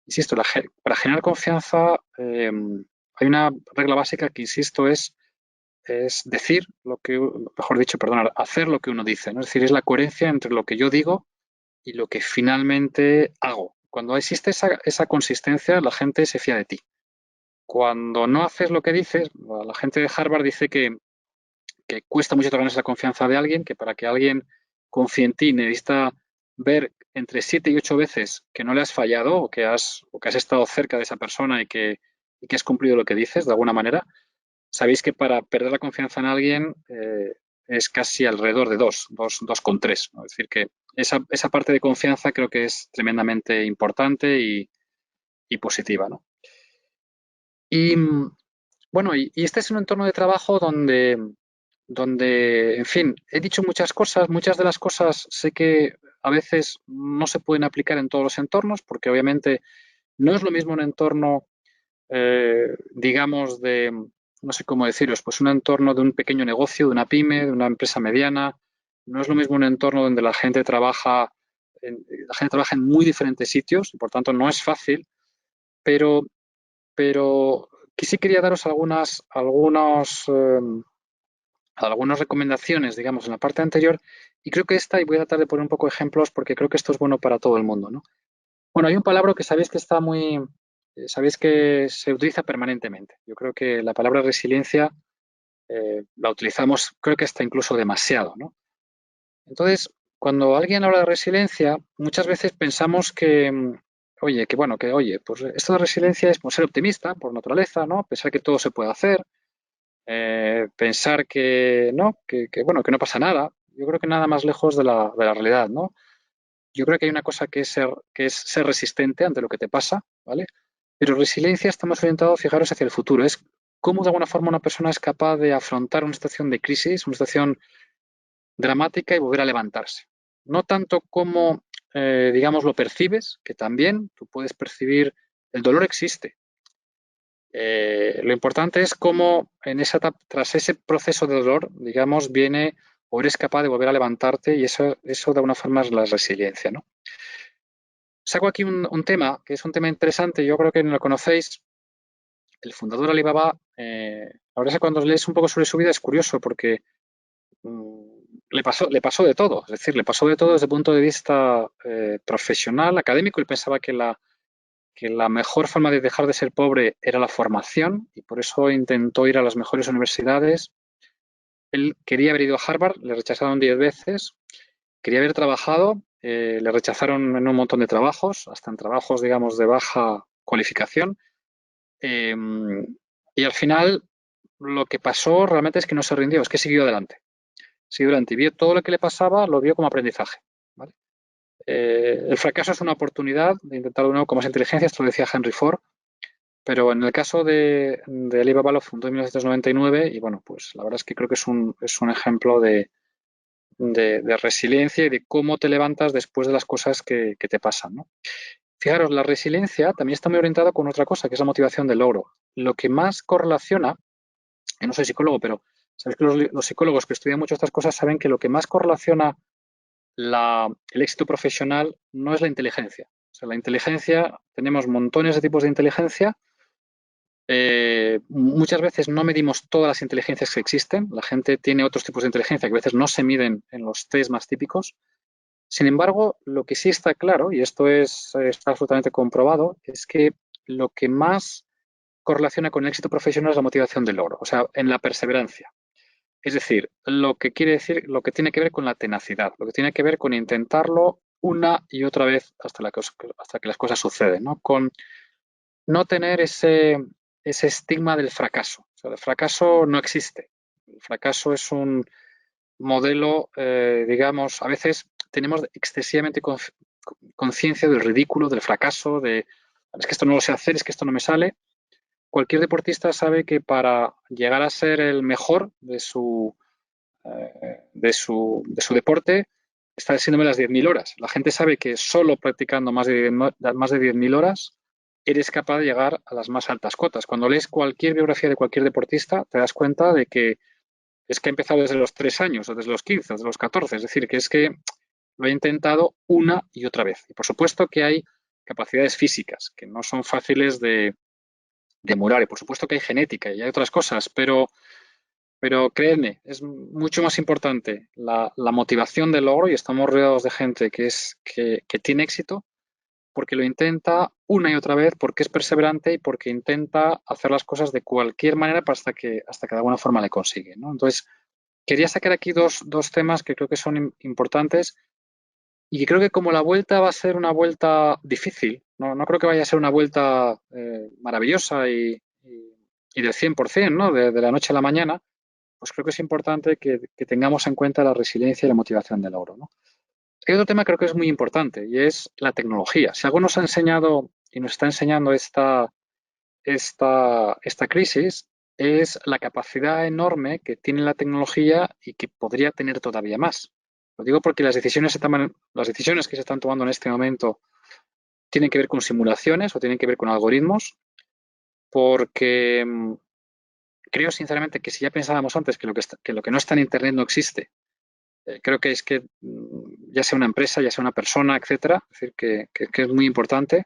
[SPEAKER 1] insisto, para generar confianza hay una regla básica que, insisto, es decir lo que, mejor dicho, perdón, hacer lo que uno dice, ¿no? Es decir, es la coherencia entre lo que yo digo y lo que finalmente hago. Cuando existe esa consistencia, la gente se fía de ti. Cuando no haces lo que dices, la gente de Harvard dice que cuesta mucho ganarse la confianza de alguien, que para que alguien confíe en ti necesita ver entre 7 y 8 veces que no le has fallado o que has estado cerca de esa persona y que has cumplido lo que dices de alguna manera. Sabéis que para perder la confianza en alguien es casi alrededor de 2,3, ¿no? Es decir, que esa parte de confianza creo que es tremendamente importante y positiva, ¿no? Y bueno, y este es un entorno de trabajo donde, en fin, he dicho muchas cosas, muchas de las cosas sé que a veces no se pueden aplicar en todos los entornos, porque obviamente no es lo mismo un entorno, digamos, no sé cómo deciros, pues un entorno de un pequeño negocio, de una pyme, de una empresa mediana. No es lo mismo un entorno donde la gente trabaja en muy diferentes sitios y por tanto no es fácil, pero, pero que sí quería daros algunas recomendaciones, digamos, en la parte anterior, y creo que y voy a tratar de poner un poco de ejemplos porque creo que esto es bueno para todo el mundo, ¿no? Bueno, hay un palabra que sabéis que se utiliza permanentemente. Yo creo que la palabra resiliencia la utilizamos, creo que hasta incluso demasiado, ¿no? Entonces, cuando alguien habla de resiliencia, muchas veces pensamos oye, pues esto de resiliencia es ser optimista por naturaleza, ¿no? Pensar que todo se puede hacer, pensar que no, bueno, que no pasa nada. Yo creo que nada más lejos de la realidad, ¿no? Yo creo que hay una cosa que es ser resistente ante lo que te pasa, ¿vale? Pero resiliencia estamos orientados, fijaros, hacia el futuro. Es cómo de alguna forma una persona es capaz de afrontar una situación de crisis, una situación dramática y volver a levantarse. No tanto como, digamos, lo percibes, que también tú puedes percibir, el dolor existe. Lo importante es cómo tras ese proceso de dolor, digamos, viene o eres capaz de volver a levantarte y eso de alguna forma es la resiliencia, ¿no? Saco aquí un tema que es un tema interesante, yo creo que no lo conocéis. El fundador de Alibaba, la verdad es que cuando lees un poco sobre su vida es curioso porque le pasó de todo, es decir, le pasó de todo desde el punto de vista profesional, académico. Él pensaba que la mejor forma de dejar de ser pobre era la formación y por eso intentó ir a las mejores universidades. Él quería haber ido a Harvard, le rechazaron 10 veces, quería haber trabajado, le rechazaron en un montón de trabajos, hasta en trabajos, digamos, de baja cualificación. Eh, y al final lo que pasó realmente es que no se rindió, es que siguió adelante. Siguió adelante y vio todo lo que le pasaba, lo vio como aprendizaje, ¿vale? El fracaso es una oportunidad de intentar de nuevo con más inteligencia, esto lo decía Henry Ford, pero en el caso de Alibaba lo fundó en 1999 y bueno, pues la verdad es que creo que es un ejemplo de resiliencia y de cómo te levantas después de las cosas que te pasan, ¿no? Fijaros, la resiliencia también está muy orientada con otra cosa, que es la motivación del logro. Lo que más correlaciona, yo no soy psicólogo, pero sabéis que los psicólogos que estudian mucho estas cosas saben que lo que más correlaciona el éxito profesional no es la inteligencia. O sea, la inteligencia, tenemos montones de tipos de inteligencia. Muchas veces no medimos todas las inteligencias que existen. La gente tiene otros tipos de inteligencia que a veces no se miden en los test más típicos. Sin embargo, lo que sí está claro, y esto está absolutamente comprobado, es que lo que más correlaciona con el éxito profesional es la motivación del logro, o sea, en la perseverancia. Es decir, lo que quiere decir, lo que tiene que ver con la tenacidad, lo que tiene que ver con intentarlo una y otra vez hasta que las cosas suceden, ¿no? Con no tener ese estigma del fracaso. O sea, el fracaso no existe. El fracaso es un modelo, digamos, a veces tenemos excesivamente conciencia del ridículo, del fracaso, de es que esto no lo sé hacer, es que esto no me sale. Cualquier deportista sabe que para llegar a ser el mejor de su deporte está haciéndome las 10.000 horas. La gente sabe que solo practicando más de 10.000 horas eres capaz de llegar a las más altas cotas. Cuando lees cualquier biografía de cualquier deportista, te das cuenta de que es que ha empezado desde los 3 años, o desde los 15, o desde los 14. Es decir, que es que lo he intentado una y otra vez. Y por supuesto que hay capacidades físicas que no son fáciles de emular. Y por supuesto que hay genética y hay otras cosas, pero créeme, es mucho más importante la motivación del logro y estamos rodeados de gente que tiene éxito porque lo intenta una y otra vez, porque es perseverante y porque intenta hacer las cosas de cualquier manera hasta que de alguna forma le consigue, ¿no? Entonces, quería sacar aquí dos temas que creo que son importantes y que creo que como la vuelta va a ser una vuelta difícil, no creo que vaya a ser una vuelta maravillosa y del 100%, ¿no? De la noche a la mañana, pues creo que es importante que tengamos en cuenta la resiliencia y la motivación del logro, ¿no? Hay otro tema que creo que es muy importante y es la tecnología. Si algo nos ha enseñado y nos está enseñando esta crisis es la capacidad enorme que tiene la tecnología y que podría tener todavía más. Lo digo porque las decisiones que se están tomando en este momento tienen que ver con simulaciones o tienen que ver con algoritmos, porque creo sinceramente que si ya pensábamos antes que lo que no está en Internet no existe, creo que es que ya sea una empresa, ya sea una persona, etcétera, es decir, que es muy importante,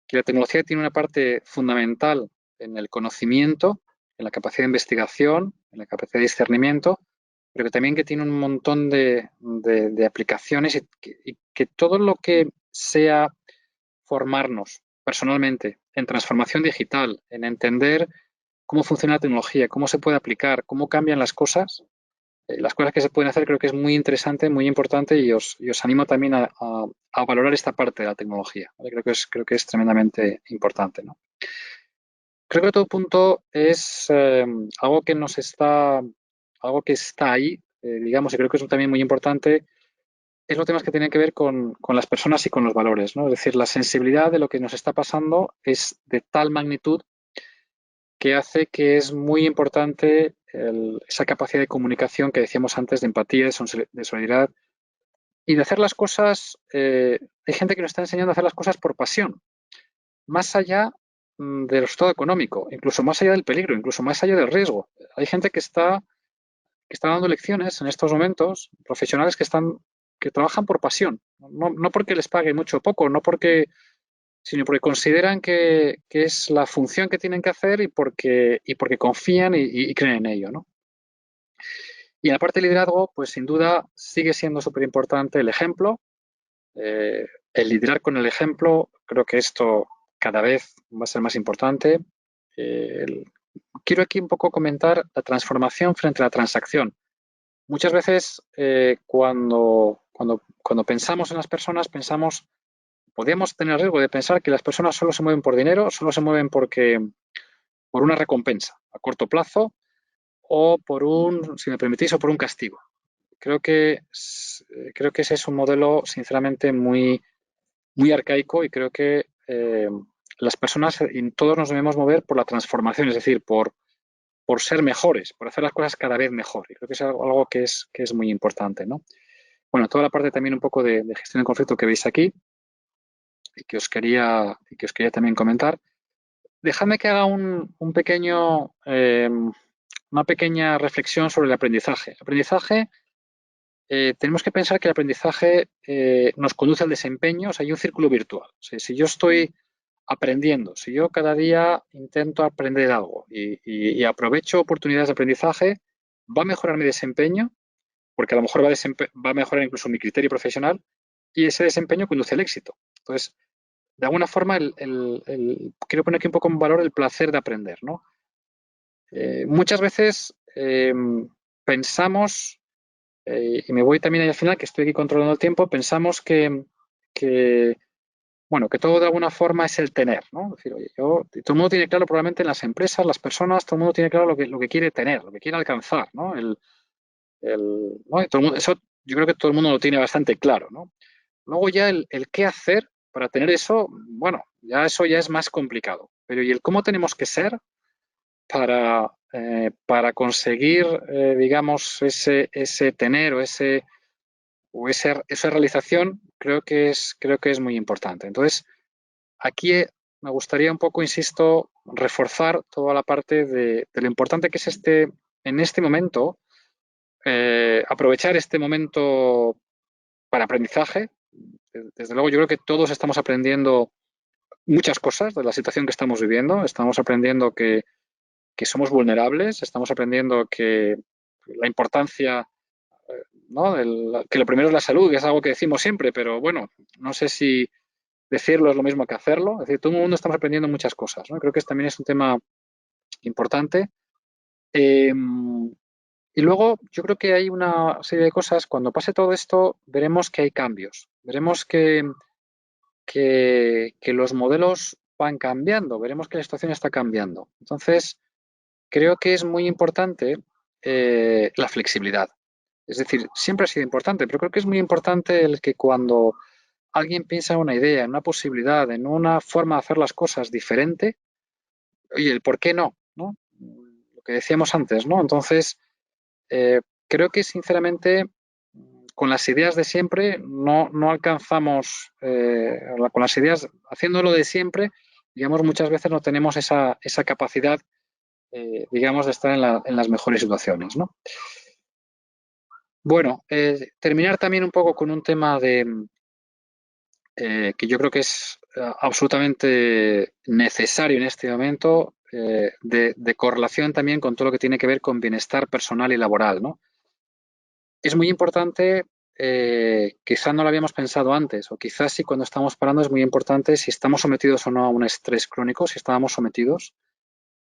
[SPEAKER 1] que la tecnología tiene una parte fundamental en el conocimiento, en la capacidad de investigación, en la capacidad de discernimiento, pero que también que tiene un montón de aplicaciones y que todo lo que sea formarnos personalmente en transformación digital, en entender cómo funciona la tecnología, cómo se puede aplicar, cómo cambian las cosas que se pueden hacer creo que es muy interesante, muy importante y os animo también a valorar esta parte de la tecnología. ¿Vale? Creo que es tremendamente importante, ¿no? Creo que todo punto es algo que algo que está ahí, digamos, y creo que es también muy importante, es los temas que tienen que ver con las personas y con los valores, ¿no? Es decir, la sensibilidad de lo que nos está pasando es de tal magnitud que hace que es muy importante esa capacidad de comunicación que decíamos antes, de empatía, de solidaridad y de hacer las cosas. Hay gente que nos está enseñando a hacer las cosas por pasión, más allá del estado económico, incluso más allá del peligro, incluso más allá del riesgo. Hay gente que está dando lecciones en estos momentos, profesionales que trabajan por pasión, no porque les pague mucho o poco, sino porque consideran que es la función que tienen que hacer y porque confían y creen en ello, ¿no? Y en la parte de liderazgo, pues sin duda sigue siendo súper importante el ejemplo, el liderar con el ejemplo. Creo que esto cada vez va a ser más importante. Eh, Quiero aquí un poco comentar la transformación frente a la transacción. Muchas veces cuando pensamos en las personas, podemos tener el riesgo de pensar que las personas solo se mueven por dinero, solo se mueven por una recompensa a corto plazo o si me permitís, o por un castigo. Creo creo que ese es un modelo, sinceramente, muy arcaico y creo que las personas y todos nos debemos mover por la transformación, es decir, por ser mejores, por hacer las cosas cada vez mejor. Y creo que es algo que es muy importante, ¿no? Bueno, toda la parte también un poco de gestión de conflicto que veis aquí y que os quería también comentar. Dejadme que haga una pequeña reflexión sobre el aprendizaje. El aprendizaje tenemos que pensar que el aprendizaje nos conduce al desempeño, o sea, hay un círculo virtual. O sea, si yo estoy aprendiendo, si yo cada día intento aprender algo y aprovecho oportunidades de aprendizaje, va a mejorar mi desempeño, porque a lo mejor va a mejorar incluso mi criterio profesional y ese desempeño conduce al éxito. Entonces, de alguna forma, quiero poner aquí un poco en valor el placer de aprender, ¿no? Muchas veces pensamos, y me voy también ahí al final, que estoy aquí controlando el tiempo, pensamos que, bueno, que todo de alguna forma es el tener, ¿no? Es decir, oye, todo el mundo tiene claro, probablemente en las empresas, las personas, todo el mundo tiene claro lo que quiere tener, lo que quiere alcanzar, ¿no? ¿No? Y todo el mundo, eso yo creo que todo el mundo lo tiene bastante claro, ¿no? Luego ya el qué hacer para tener eso, bueno, ya eso ya es más complicado. Pero ¿y el cómo tenemos que ser para conseguir, digamos, ese tener esa realización? Creo que es muy importante. Entonces, aquí me gustaría un poco, insisto, reforzar toda la parte de lo importante que es en este momento, aprovechar este momento para aprendizaje. Desde luego, yo creo que todos estamos aprendiendo muchas cosas de la situación que estamos viviendo. Estamos aprendiendo que somos vulnerables, estamos aprendiendo que la importancia, ¿no? Que lo primero es la salud, que es algo que decimos siempre, pero bueno, no sé si decirlo es lo mismo que hacerlo. Es decir, todo el mundo estamos aprendiendo muchas cosas, ¿no? Creo que también es un tema importante. Eh, y luego yo creo que hay una serie de cosas, cuando pase todo esto, veremos que hay cambios, veremos que los modelos van cambiando, veremos que la situación está cambiando. Entonces, creo que es muy importante la flexibilidad. Es decir, siempre ha sido importante, pero creo que es muy importante el que cuando alguien piensa en una idea, en una posibilidad, en una forma de hacer las cosas diferente, oye, el por qué no, ¿no? Lo que decíamos antes, ¿no? Entonces, eh, creo que sinceramente con las ideas de siempre no alcanzamos, con las ideas, haciéndolo de siempre, digamos, muchas veces no tenemos esa capacidad, digamos, de estar en las mejores situaciones, ¿no? Bueno, terminar también un poco con un tema que yo creo que es absolutamente necesario en este momento, de correlación también con todo lo que tiene que ver con bienestar personal y laboral, ¿no? Es muy importante, quizás no lo habíamos pensado antes, o quizás sí cuando estamos parando es muy importante si estamos sometidos o no a un estrés crónico, si estábamos sometidos,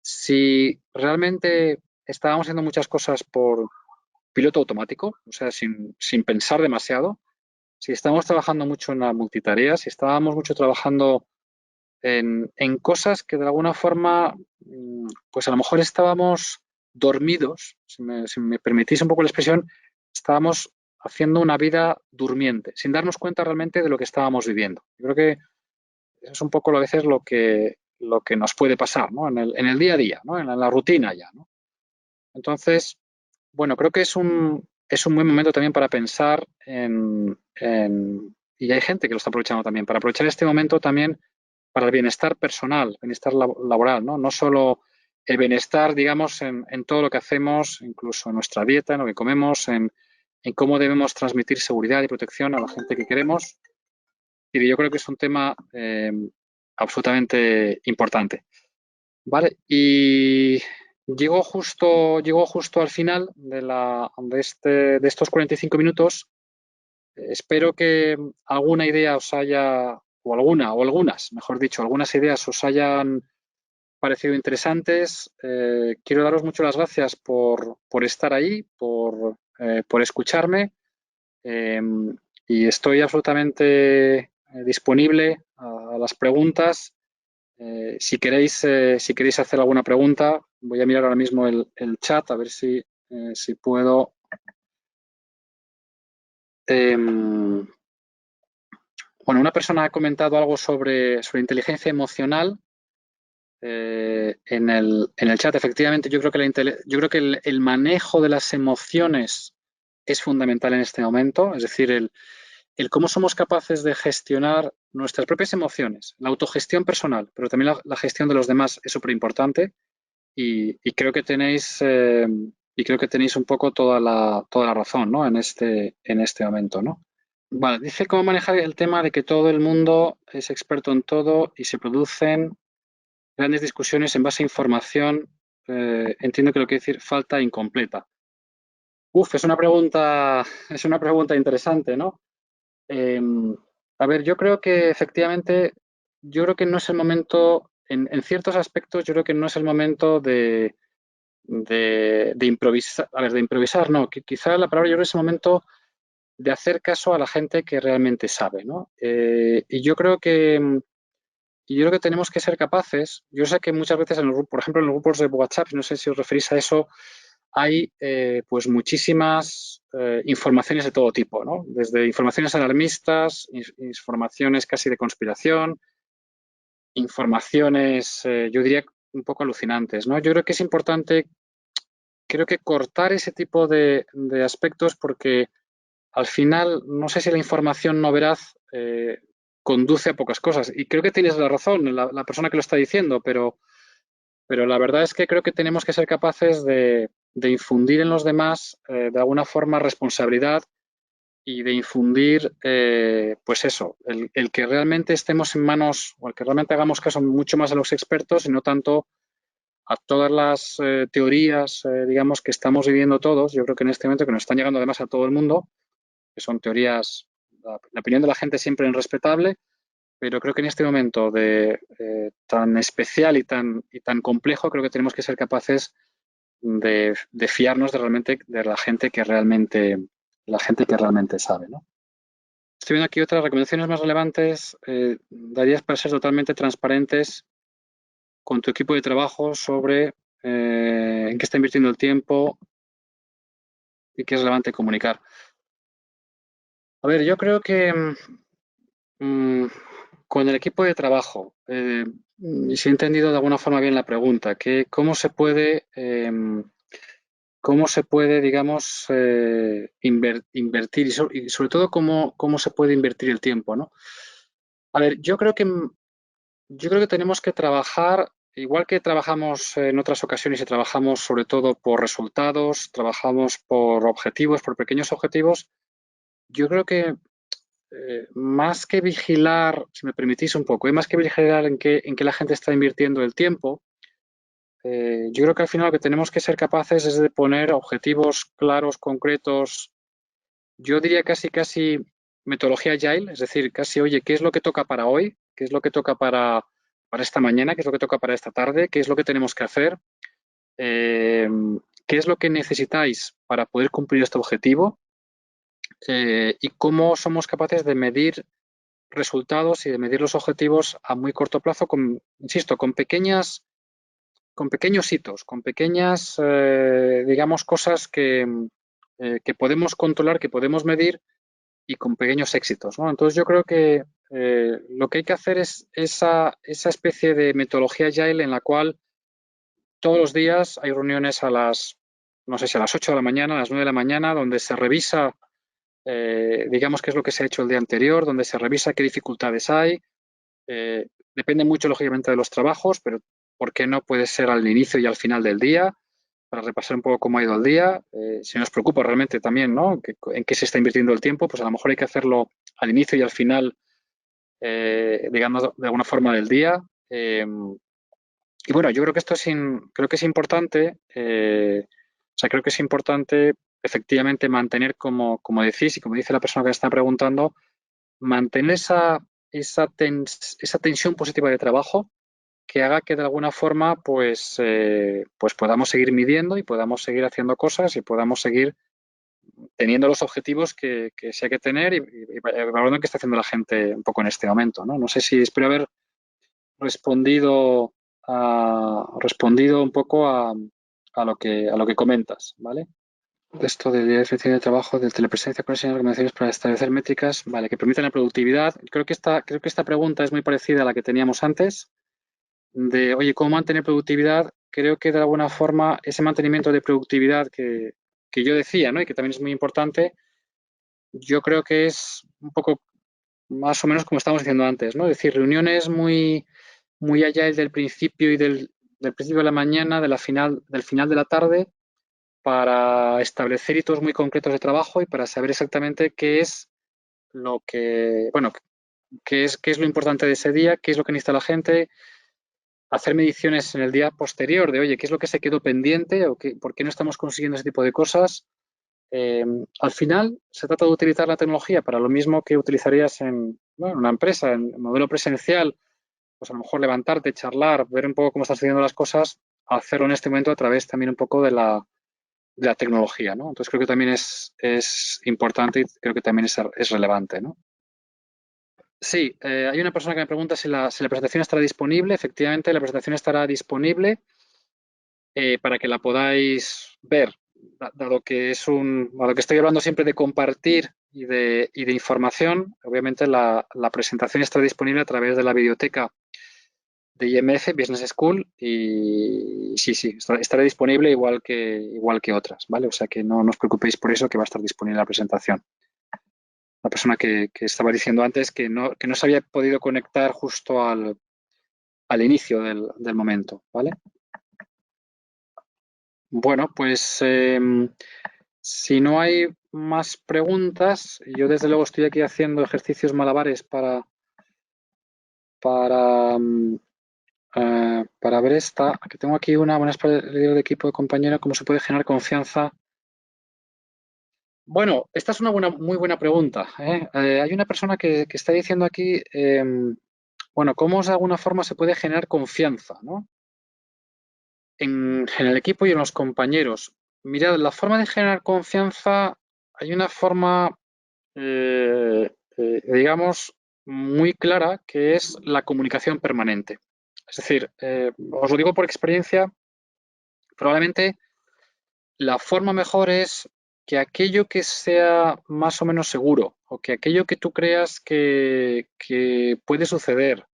[SPEAKER 1] si realmente estábamos haciendo muchas cosas por piloto automático, o sea, sin pensar demasiado, si estábamos trabajando mucho en la multitarea, si estábamos mucho trabajando en cosas que de alguna forma, pues a lo mejor estábamos dormidos, si me permitís un poco la expresión, estábamos haciendo una vida durmiente, sin darnos cuenta realmente de lo que estábamos viviendo. Yo creo que eso es un poco a veces lo que nos puede pasar, ¿no? En el día a día, ¿no? En la rutina ya, ¿no? Entonces, bueno, creo que es un buen momento también para pensar y hay gente que lo está aprovechando también, para aprovechar este momento también para el bienestar personal, bienestar laboral, ¿no? No solo el bienestar, digamos, en todo lo que hacemos, incluso en nuestra dieta, en lo que comemos, en cómo debemos transmitir seguridad y protección a la gente que queremos. Y yo creo que es un tema absolutamente importante. Vale, y llego justo al final de estos 45 minutos. Espero que alguna idea os haya, o algunas, mejor dicho, algunas ideas os hayan parecido interesantes. Quiero daros mucho las gracias por estar ahí, por escucharme, eh, y estoy absolutamente disponible a las preguntas. Si queréis hacer alguna pregunta, voy a mirar ahora mismo el chat a ver si puedo. Bueno, una persona ha comentado algo sobre inteligencia emocional en el chat. Efectivamente, yo creo que el manejo de las emociones es fundamental en este momento, es decir, el cómo somos capaces de gestionar nuestras propias emociones, la autogestión personal, pero también la gestión de los demás es súper importante. Y creo que tenéis y creo que tenéis un poco toda la razón, ¿no? En este momento, ¿no? Vale, dice cómo manejar el tema de que todo el mundo es experto en todo y se producen grandes discusiones en base a información. Entiendo que lo que quiere decir falta incompleta. Uf, es una pregunta interesante, ¿no? Eh, a ver, yo creo que efectivamente, yo creo que no es el momento, en ciertos aspectos, yo creo que no es el momento de improvisar. A ver, de improvisar, no, que quizá la palabra yo creo que es el momento de hacer caso a la gente que realmente sabe, ¿no? Y yo creo que tenemos que ser capaces. Yo sé que muchas veces, por ejemplo, en los grupos de WhatsApp, no sé si os referís a eso, hay pues muchísimas informaciones de todo tipo, ¿no? Desde informaciones alarmistas, informaciones casi de conspiración, informaciones, yo diría, un poco alucinantes, ¿no? Yo creo que es importante, creo que cortar ese tipo de aspectos porque al final, no sé si la información no veraz conduce a pocas cosas. Y creo que tienes la razón, la persona que lo está diciendo, pero la verdad es que creo que tenemos que ser capaces de infundir en los demás, de alguna forma, responsabilidad y de infundir, pues eso, el que realmente estemos en manos o el que realmente hagamos caso mucho más a los expertos y no tanto a todas las teorías, digamos, que estamos viviendo todos. Yo creo que en este momento que nos están llegando además a todo el mundo, que son teorías, la opinión de la gente siempre es respetable, pero creo que en este momento tan especial y tan complejo, creo que tenemos que ser capaces de fiarnos de realmente de la gente que realmente sabe, ¿no? Estoy viendo aquí otras recomendaciones más relevantes. Darías para ser totalmente transparentes con tu equipo de trabajo sobre en qué está invirtiendo el tiempo y qué es relevante comunicar. A ver, yo creo que Mm, con el equipo de trabajo, y si he entendido de alguna forma bien la pregunta, que cómo se puede, digamos, invertir y sobre todo cómo se puede invertir el tiempo, ¿no? A ver, yo creo que tenemos que trabajar, igual que trabajamos en otras ocasiones y trabajamos sobre todo por resultados, trabajamos por objetivos, por pequeños objetivos, yo creo que más que vigilar, si me permitís un poco, más que vigilar en qué la gente está invirtiendo el tiempo, yo creo que al final lo que tenemos que ser capaces es de poner objetivos claros, concretos, yo diría casi metodología agile, es decir, casi, oye, ¿qué es lo que toca para hoy? ¿Qué es lo que toca para esta mañana? ¿Qué es lo que toca para esta tarde? ¿Qué es lo que tenemos que hacer? Eh, ¿Qué es lo que necesitáis para poder cumplir este objetivo? Y cómo somos capaces de medir resultados y de medir los objetivos a muy corto plazo insisto, con pequeños hitos, con pequeñas, digamos, cosas que podemos controlar, que podemos medir y con pequeños éxitos, ¿no? Entonces yo creo que lo que hay que hacer es esa especie de metodología agile en la cual todos los días hay reuniones no sé si a las 8 de la mañana, a las 9 de la mañana, donde se revisa, digamos, qué es lo que se ha hecho el día anterior, donde se revisa qué dificultades hay. Depende mucho, lógicamente, de los trabajos, pero ¿por qué no puede ser al inicio y al final del día? Para repasar un poco cómo ha ido el día. Si nos preocupa realmente también, ¿no? En qué se está invirtiendo el tiempo, pues a lo mejor hay que hacerlo al inicio y al final, digamos, de alguna forma del día. Y bueno, yo creo que creo que es importante, o sea, creo que es importante efectivamente mantener, como decís y como dice la persona que está preguntando, mantener esa tensión positiva de trabajo que haga que de alguna forma pues podamos seguir midiendo y podamos seguir haciendo cosas y podamos seguir teniendo los objetivos que sí hay que tener y evaluando qué está haciendo la gente un poco en este momento, ¿no? No sé si espero haber respondido un poco a lo que comentas, ¿vale? Esto de definición de trabajo, de telepresencia con recomendaciones para establecer métricas, vale, que permitan la productividad. Creo que esta pregunta es muy parecida a la que teníamos antes, de, oye, ¿cómo mantener productividad? Creo que de alguna forma ese mantenimiento de productividad que yo decía, ¿no? Y que también es muy importante, yo creo que es un poco más o menos como estábamos diciendo antes, ¿no? Es decir, reuniones muy allá del principio y del principio de la mañana, del final de la tarde, para establecer hitos muy concretos de trabajo y para saber exactamente qué es lo que, bueno, qué es lo importante de ese día, qué es lo que necesita la gente, hacer mediciones en el día posterior de, oye, qué es lo que se quedó pendiente o por qué no estamos consiguiendo ese tipo de cosas. Al final, se trata de utilizar la tecnología para lo mismo que utilizarías en, bueno, una empresa, en modelo presencial, pues a lo mejor levantarte, charlar, ver un poco cómo están sucediendo las cosas, hacerlo en este momento a través también un poco de la tecnología, ¿no? Entonces creo que también es importante y creo que también es relevante, ¿no? Sí, hay una persona que me pregunta si la presentación estará disponible. Efectivamente, la presentación estará disponible para que la podáis ver, dado que estoy hablando siempre de compartir y de información. Obviamente la presentación estará disponible a través de la biblioteca de IMF Business School y sí, sí, estará disponible igual que otras, ¿vale? O sea que no os preocupéis por eso, que va a estar disponible la presentación. La persona que estaba diciendo antes que no se había podido conectar justo al inicio del momento, ¿vale? Bueno, pues si no hay más preguntas, yo desde luego estoy aquí haciendo ejercicios malabares para, mm, para ver esta, que tengo aquí una buena de equipo de compañero, cómo se puede generar confianza. Bueno, esta es una muy buena pregunta, ¿eh? Hay una persona que está diciendo aquí, bueno, cómo de alguna forma se puede generar confianza, ¿no? En el equipo y en los compañeros. Mirad, la forma de generar confianza, hay una forma, digamos, muy clara, que es la comunicación permanente. Es decir, os lo digo por experiencia, probablemente la forma mejor es que aquello que sea más o menos seguro o que aquello que tú creas que puede suceder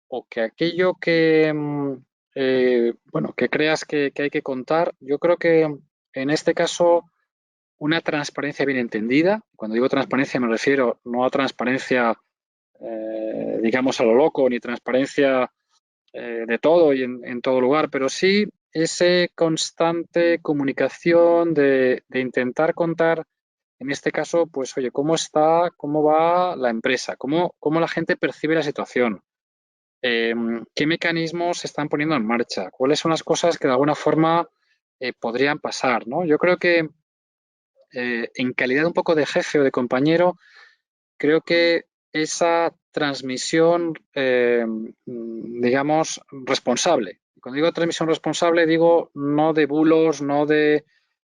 [SPEAKER 1] o que aquello que, bueno, que creas que hay que contar, yo creo que en este caso una transparencia bien entendida. Cuando digo transparencia me refiero no a transparencia, digamos, a lo loco, ni transparencia de todo y en todo lugar, pero sí ese constante comunicación de intentar contar, en este caso, pues, oye, cómo está, cómo va la empresa, cómo la gente percibe la situación, qué mecanismos se están poniendo en marcha, cuáles son las cosas que de alguna forma podrían pasar, ¿no? Yo creo que en calidad un poco de jefe o de compañero, creo que esa transmisión, digamos, responsable. Cuando digo transmisión responsable, digo no de bulos, no de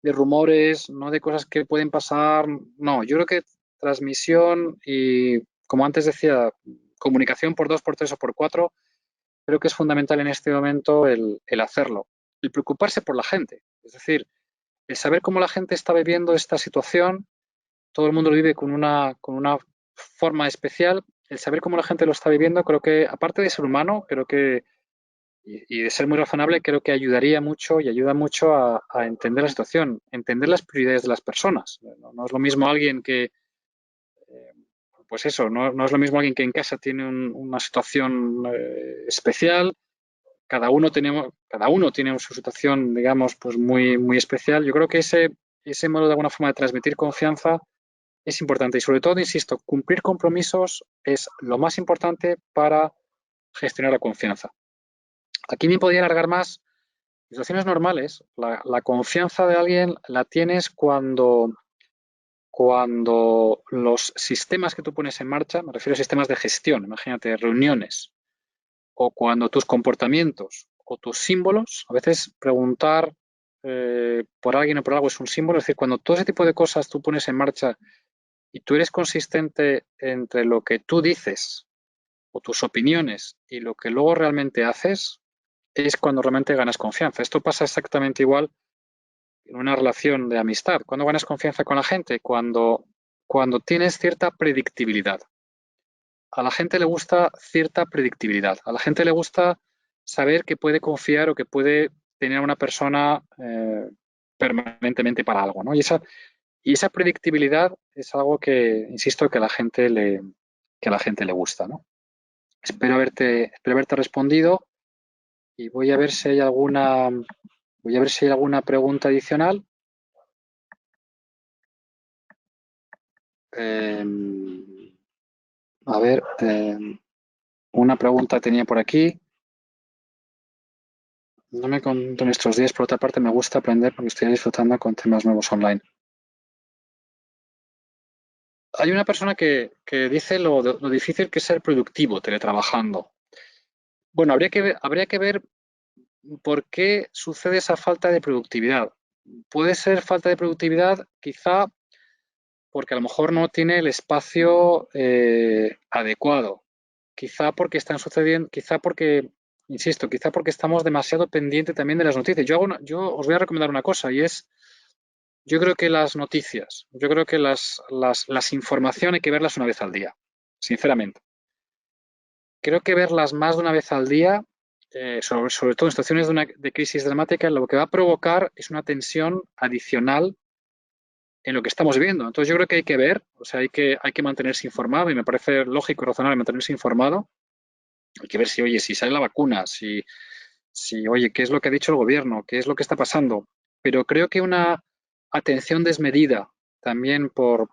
[SPEAKER 1] rumores, no de cosas que pueden pasar. No, yo creo que transmisión y, como antes decía, comunicación por dos, por tres o por cuatro, creo que es fundamental en este momento el hacerlo. El preocuparse por la gente. Es decir, el saber cómo la gente está viviendo esta situación. Todo el mundo lo vive con una forma especial. El saber cómo la gente lo está viviendo, creo que, aparte de ser humano, creo que, y de ser muy razonable, creo que ayudaría mucho y ayuda mucho a entender la situación, entender las prioridades de las personas. No es lo mismo alguien que, pues eso, no es lo mismo alguien que en casa tiene una situación especial. Cada uno tiene su situación, digamos, pues muy, muy especial. Yo creo que ese modo de alguna forma de transmitir confianza es importante y, sobre todo, insisto, cumplir compromisos es lo más importante para gestionar la confianza. Aquí me podría alargar más. En situaciones normales, la confianza de alguien la tienes cuando los sistemas que tú pones en marcha, me refiero a sistemas de gestión, imagínate, reuniones, o cuando tus comportamientos o tus símbolos, a veces preguntar por alguien o por algo es un símbolo, es decir, cuando todo ese tipo de cosas tú pones en marcha y tú eres consistente entre lo que tú dices o tus opiniones y lo que luego realmente haces, es cuando realmente ganas confianza. Esto pasa exactamente igual en una relación de amistad. ¿Cuándo ganas confianza con la gente? Cuando tienes cierta predictibilidad. A la gente le gusta cierta predictibilidad. A la gente le gusta saber que puede confiar o que puede tener a una persona permanentemente para algo, ¿no? Y esa predictibilidad es algo que, insisto, que a la gente le gusta, ¿no? Espero haberte respondido y voy a ver si hay Voy a ver si hay alguna pregunta adicional. Eh, a ver, una pregunta tenía por aquí. No me conto en estos días, por otra parte, me gusta aprender porque estoy disfrutando con temas nuevos online. Hay una persona que dice lo difícil que es ser productivo teletrabajando. Bueno, habría que ver por qué sucede esa falta de productividad. Puede ser falta de productividad quizá porque a lo mejor no tiene el espacio adecuado. Quizá porque están sucediendo, quizá porque, insisto, quizá porque estamos demasiado pendientes también de las noticias. Yo os voy a recomendar una cosa y es, yo creo que las noticias, yo creo que las informaciones hay que verlas una vez al día, sinceramente. Creo que verlas más de una vez al día, sobre todo en situaciones de crisis dramática, lo que va a provocar es una tensión adicional en lo que estamos viendo. Entonces yo creo que hay que ver, o sea, hay que mantenerse informado y me parece lógico y razonable mantenerse informado. Hay que ver si, oye, si sale la vacuna, oye, qué es lo que ha dicho el gobierno, qué es lo que está pasando. Pero creo que una atención desmedida también por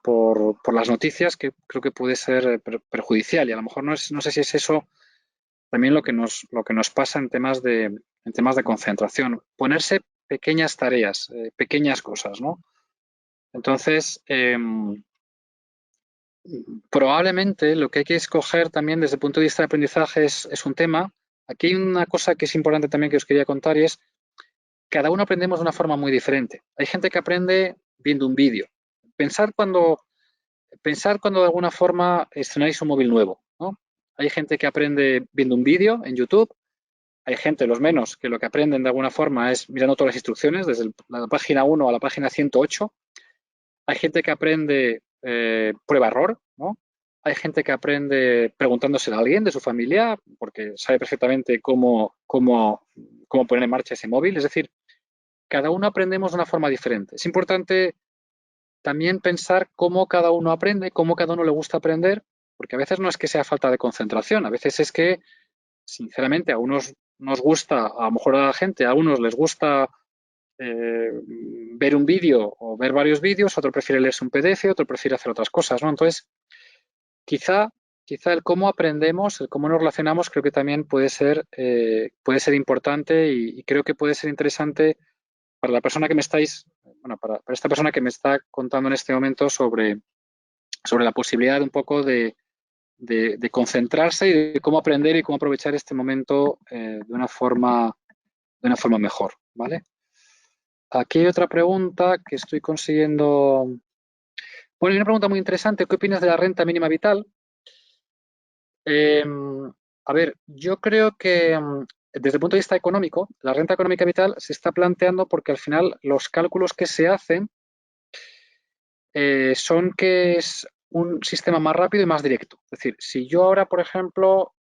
[SPEAKER 1] las noticias que creo que puede ser perjudicial y a lo mejor no sé si es eso también lo que nos pasa en temas de concentración. Ponerse pequeñas tareas, pequeñas cosas, ¿no? Entonces, probablemente lo que hay que escoger también desde el punto de vista de aprendizaje es un tema. Aquí hay una cosa que es importante también que os quería contar y es cada uno aprendemos de una forma muy diferente. Hay gente que aprende viendo un vídeo. Pensar cuando, pensar cuando de alguna forma estrenáis un móvil nuevo, ¿no? Hay gente que aprende viendo un vídeo en YouTube. Hay gente, los menos, que lo que aprenden de alguna forma es mirando todas las instrucciones, desde la página 1 a la página 108. Hay gente que aprende prueba-error, ¿no? Hay gente que aprende preguntándose a alguien de su familia, porque sabe perfectamente cómo poner en marcha ese móvil. Es decir, cada uno aprendemos de una forma diferente. Es importante también pensar cómo cada uno aprende, cómo cada uno le gusta aprender, porque a veces no es que sea falta de concentración, a veces es que, sinceramente, a unos nos gusta, a lo mejor a la gente, a unos les gusta eh, ver un vídeo o ver varios vídeos, otro prefiere leerse un PDF, otro prefiere hacer otras cosas, ¿no? Entonces, quizá, quizá el cómo aprendemos, el cómo nos relacionamos, creo que también puede ser importante y creo que puede ser interesante para la persona que me estáis, bueno, para esta persona que me está contando en este momento sobre la posibilidad de un poco de concentrarse y de cómo aprender y cómo aprovechar este momento de una forma mejor, ¿vale? Aquí hay otra pregunta que estoy consiguiendo. Bueno, hay una pregunta muy interesante. ¿Qué opinas de la renta mínima vital? Eh, a ver, yo creo que desde el punto de vista económico, la renta económica vital se está planteando porque al final los cálculos que se hacen son que es un sistema más rápido y más directo. Es decir, si yo ahora, por ejemplo,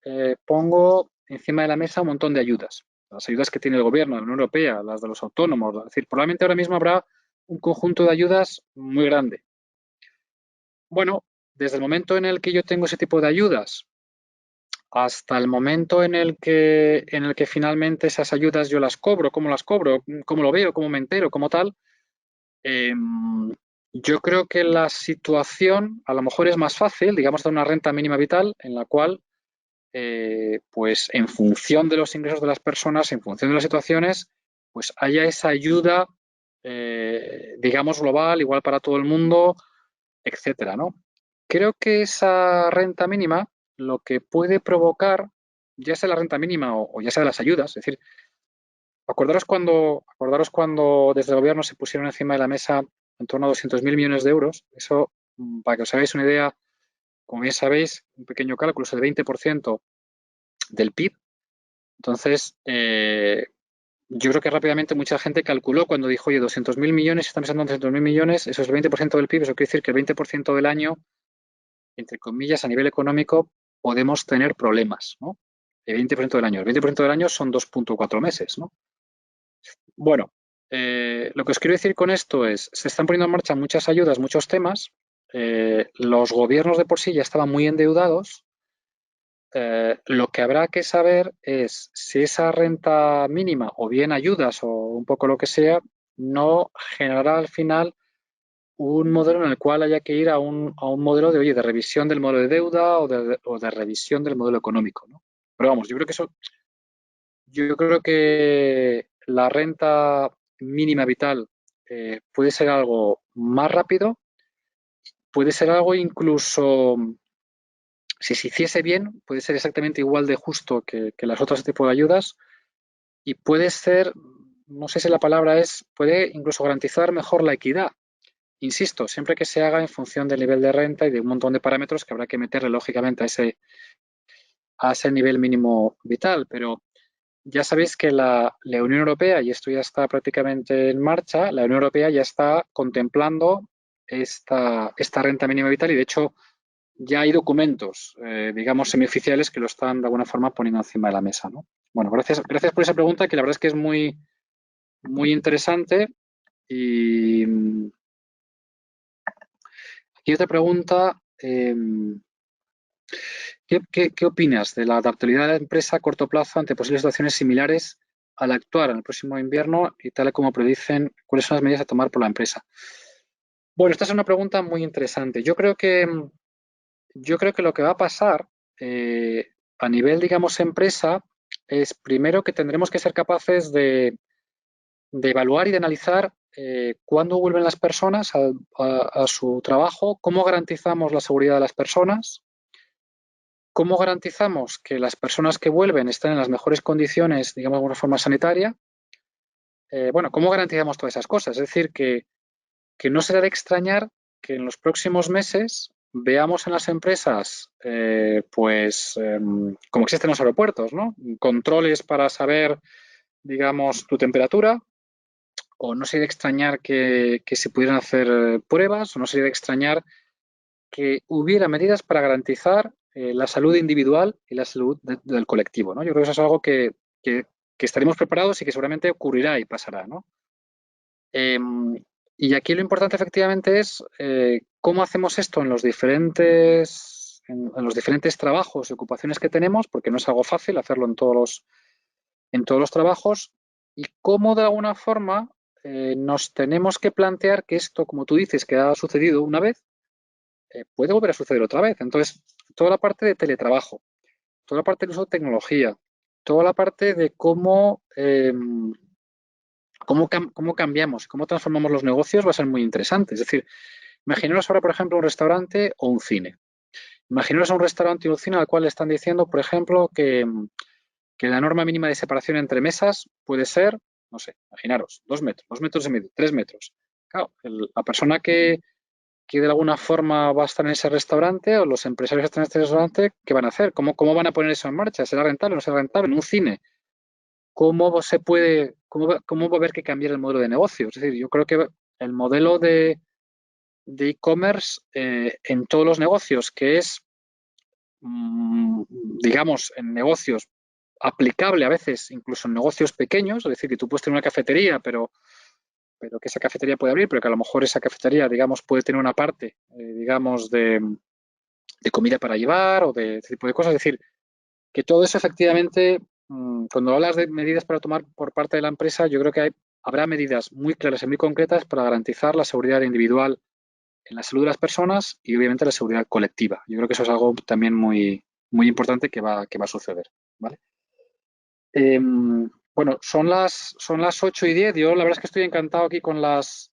[SPEAKER 1] pongo encima de la mesa un montón de ayudas, las ayudas que tiene el gobierno, la Unión Europea, las de los autónomos, es decir, probablemente ahora mismo habrá un conjunto de ayudas muy grande. Bueno, desde el momento en el que yo tengo ese tipo de ayudas hasta el momento en el que finalmente esas ayudas yo las cobro, cómo lo veo, cómo me entero, como tal, eh, yo creo que la situación a lo mejor es más fácil, digamos, de una renta mínima vital en la cual, pues en función de los ingresos de las personas, en función de las situaciones, pues haya esa ayuda, digamos, global, igual para todo el mundo, etcétera, ¿no? Creo que esa renta mínima lo que puede provocar, ya sea la renta mínima o ya sea las ayudas, es decir, acordaros cuando desde el gobierno se pusieron encima de la mesa en torno a 200.000 millones de euros. Eso, para que os hagáis una idea, como bien sabéis, un pequeño cálculo es el 20% del PIB. Entonces, yo creo que rápidamente mucha gente calculó cuando dijo, oye, 200.000 millones, están pensando en 200.000 millones, eso es el 20% del PIB, eso quiere decir que el 20% del año, entre comillas, a nivel económico, podemos tener problemas, ¿no? El 20% del año. El 20% del año son 2,4 meses, ¿no? Bueno, lo que os quiero decir con esto es, se están poniendo en marcha muchas ayudas, muchos temas. Los gobiernos de por sí ya estaban muy endeudados. lo que habrá que saber es si esa renta mínima o bien ayudas o un poco lo que sea, no generará al final un modelo en el cual haya que ir a un modelo de, oye, de revisión del modelo de deuda o de revisión del modelo económico, ¿no? Pero vamos, yo creo que la renta mínima vital puede ser algo más rápido, puede ser algo incluso, si se hiciese bien, puede ser exactamente igual de justo que las otras tipos de ayudas y puede ser, no sé si la palabra es, puede incluso garantizar mejor la equidad. Insisto, siempre que se haga en función del nivel de renta y de un montón de parámetros que habrá que meterle lógicamente a ese nivel mínimo vital, pero ya sabéis que la Unión Europea, y esto ya está prácticamente en marcha, la Unión Europea ya está contemplando esta renta mínima vital y de hecho ya hay documentos, digamos, semioficiales que lo están de alguna forma poniendo encima de la mesa, ¿no? Bueno, gracias por esa pregunta, que la verdad es que es muy interesante. Y aquí otra pregunta. ¿Qué opinas de la adaptabilidad de la empresa a corto plazo ante posibles situaciones similares al actuar en el próximo invierno y tal como predicen cuáles son las medidas a tomar por la empresa? Bueno, esta es una pregunta muy interesante. Yo creo que lo que va a pasar a nivel, digamos, empresa es primero que tendremos que ser capaces de evaluar y de analizar cuándo vuelven las personas a su trabajo, cómo garantizamos la seguridad de las personas. ¿Cómo garantizamos que las personas que vuelven estén en las mejores condiciones, digamos, de alguna forma sanitaria? Bueno, ¿cómo garantizamos todas esas cosas? Es decir, que no será de extrañar que en los próximos meses veamos en las empresas, como existen en los aeropuertos, ¿no? Controles para saber, digamos, tu temperatura, o no sería de extrañar que se pudieran hacer pruebas, o no sería de extrañar que hubiera medidas para garantizar la salud individual y la salud del colectivo, ¿no? Yo creo que eso es algo que estaremos preparados y que seguramente ocurrirá y pasará, ¿no? Eh, y aquí lo importante efectivamente es cómo hacemos esto en los diferentes trabajos y ocupaciones que tenemos, porque no es algo fácil hacerlo en todos los trabajos, y cómo de alguna forma nos tenemos que plantear que esto, como tú dices, que ha sucedido una vez, puede volver a suceder otra vez. Entonces, toda la parte de teletrabajo, toda la parte del uso de tecnología, toda la parte de cómo cambiamos, cómo transformamos los negocios va a ser muy interesante. Es decir, imaginaros ahora, por ejemplo, un restaurante o un cine. Imaginaros un restaurante y un cine al cual le están diciendo, por ejemplo, que la norma mínima de separación entre mesas puede ser, no sé, imaginaros, 2 metros, 2,5 metros, 3 metros. Claro, la persona que de alguna forma va a estar en ese restaurante o los empresarios que están en este restaurante, ¿qué van a hacer? ¿Cómo van a poner eso en marcha? ¿Será rentable o no será rentable? En un cine, cómo va a haber que cambiar el modelo de negocio? Es decir, yo creo que el modelo de e-commerce en todos los negocios, que es, mmm, digamos, en negocios aplicable a veces, incluso en negocios pequeños, es decir, que tú puedes tener una cafetería, pero que esa cafetería puede abrir, pero que a lo mejor esa cafetería, digamos, puede tener una parte, digamos, de comida para llevar o de ese tipo de cosas. Es decir, que todo eso efectivamente, cuando hablas de medidas para tomar por parte de la empresa, yo creo que habrá medidas muy claras y muy concretas para garantizar la seguridad individual en la salud de las personas y obviamente la seguridad colectiva. Yo creo que eso es algo también muy importante que va a suceder. ¿Vale? Bueno, son las 8:10. Yo la verdad es que estoy encantado aquí con las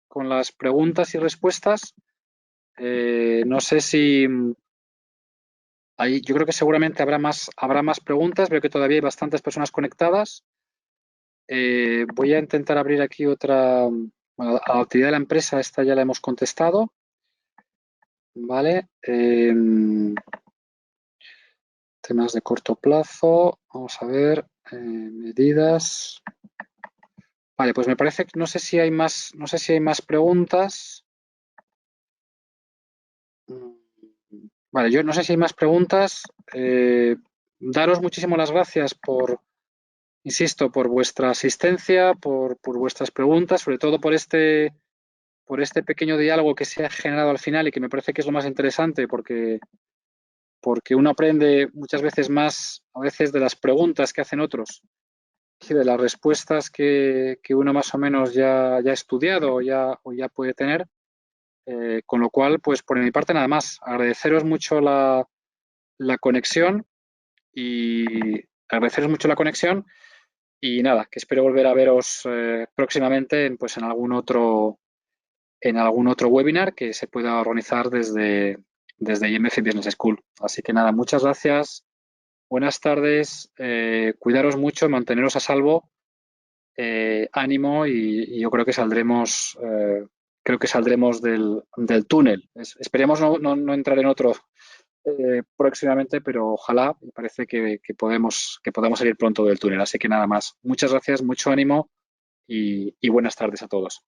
[SPEAKER 1] preguntas y respuestas. No sé si ahí, yo creo que seguramente habrá más preguntas. Veo que todavía hay bastantes personas conectadas. Voy a intentar abrir aquí otra. Bueno, a la actividad de la empresa, esta ya la hemos contestado. Vale. Temas de corto plazo. Vamos a ver. Medidas. Vale, pues me parece que no sé si hay más preguntas. Vale, yo no sé si hay más preguntas. Daros muchísimas las gracias insisto, por vuestra asistencia, por vuestras preguntas, sobre todo por este pequeño diálogo que se ha generado al final y que me parece que es lo más interesante porque porque uno aprende muchas veces más, a veces, de las preguntas que hacen otros y de las respuestas que uno más o menos ya ha estudiado o ya puede tener. Con lo cual, pues por mi parte nada más. Agradeceros mucho la conexión y agradeceros mucho la conexión y nada, que espero volver a veros próximamente pues en algún otro webinar que se pueda organizar desde IMF Business School. Así que nada, muchas gracias, buenas tardes, cuidaros mucho, manteneros a salvo, ánimo y yo creo que saldremos del túnel. Esperemos no entrar en otro próximamente, pero ojalá, me parece que podamos salir pronto del túnel. Así que nada más. Muchas gracias, mucho ánimo y buenas tardes a todos.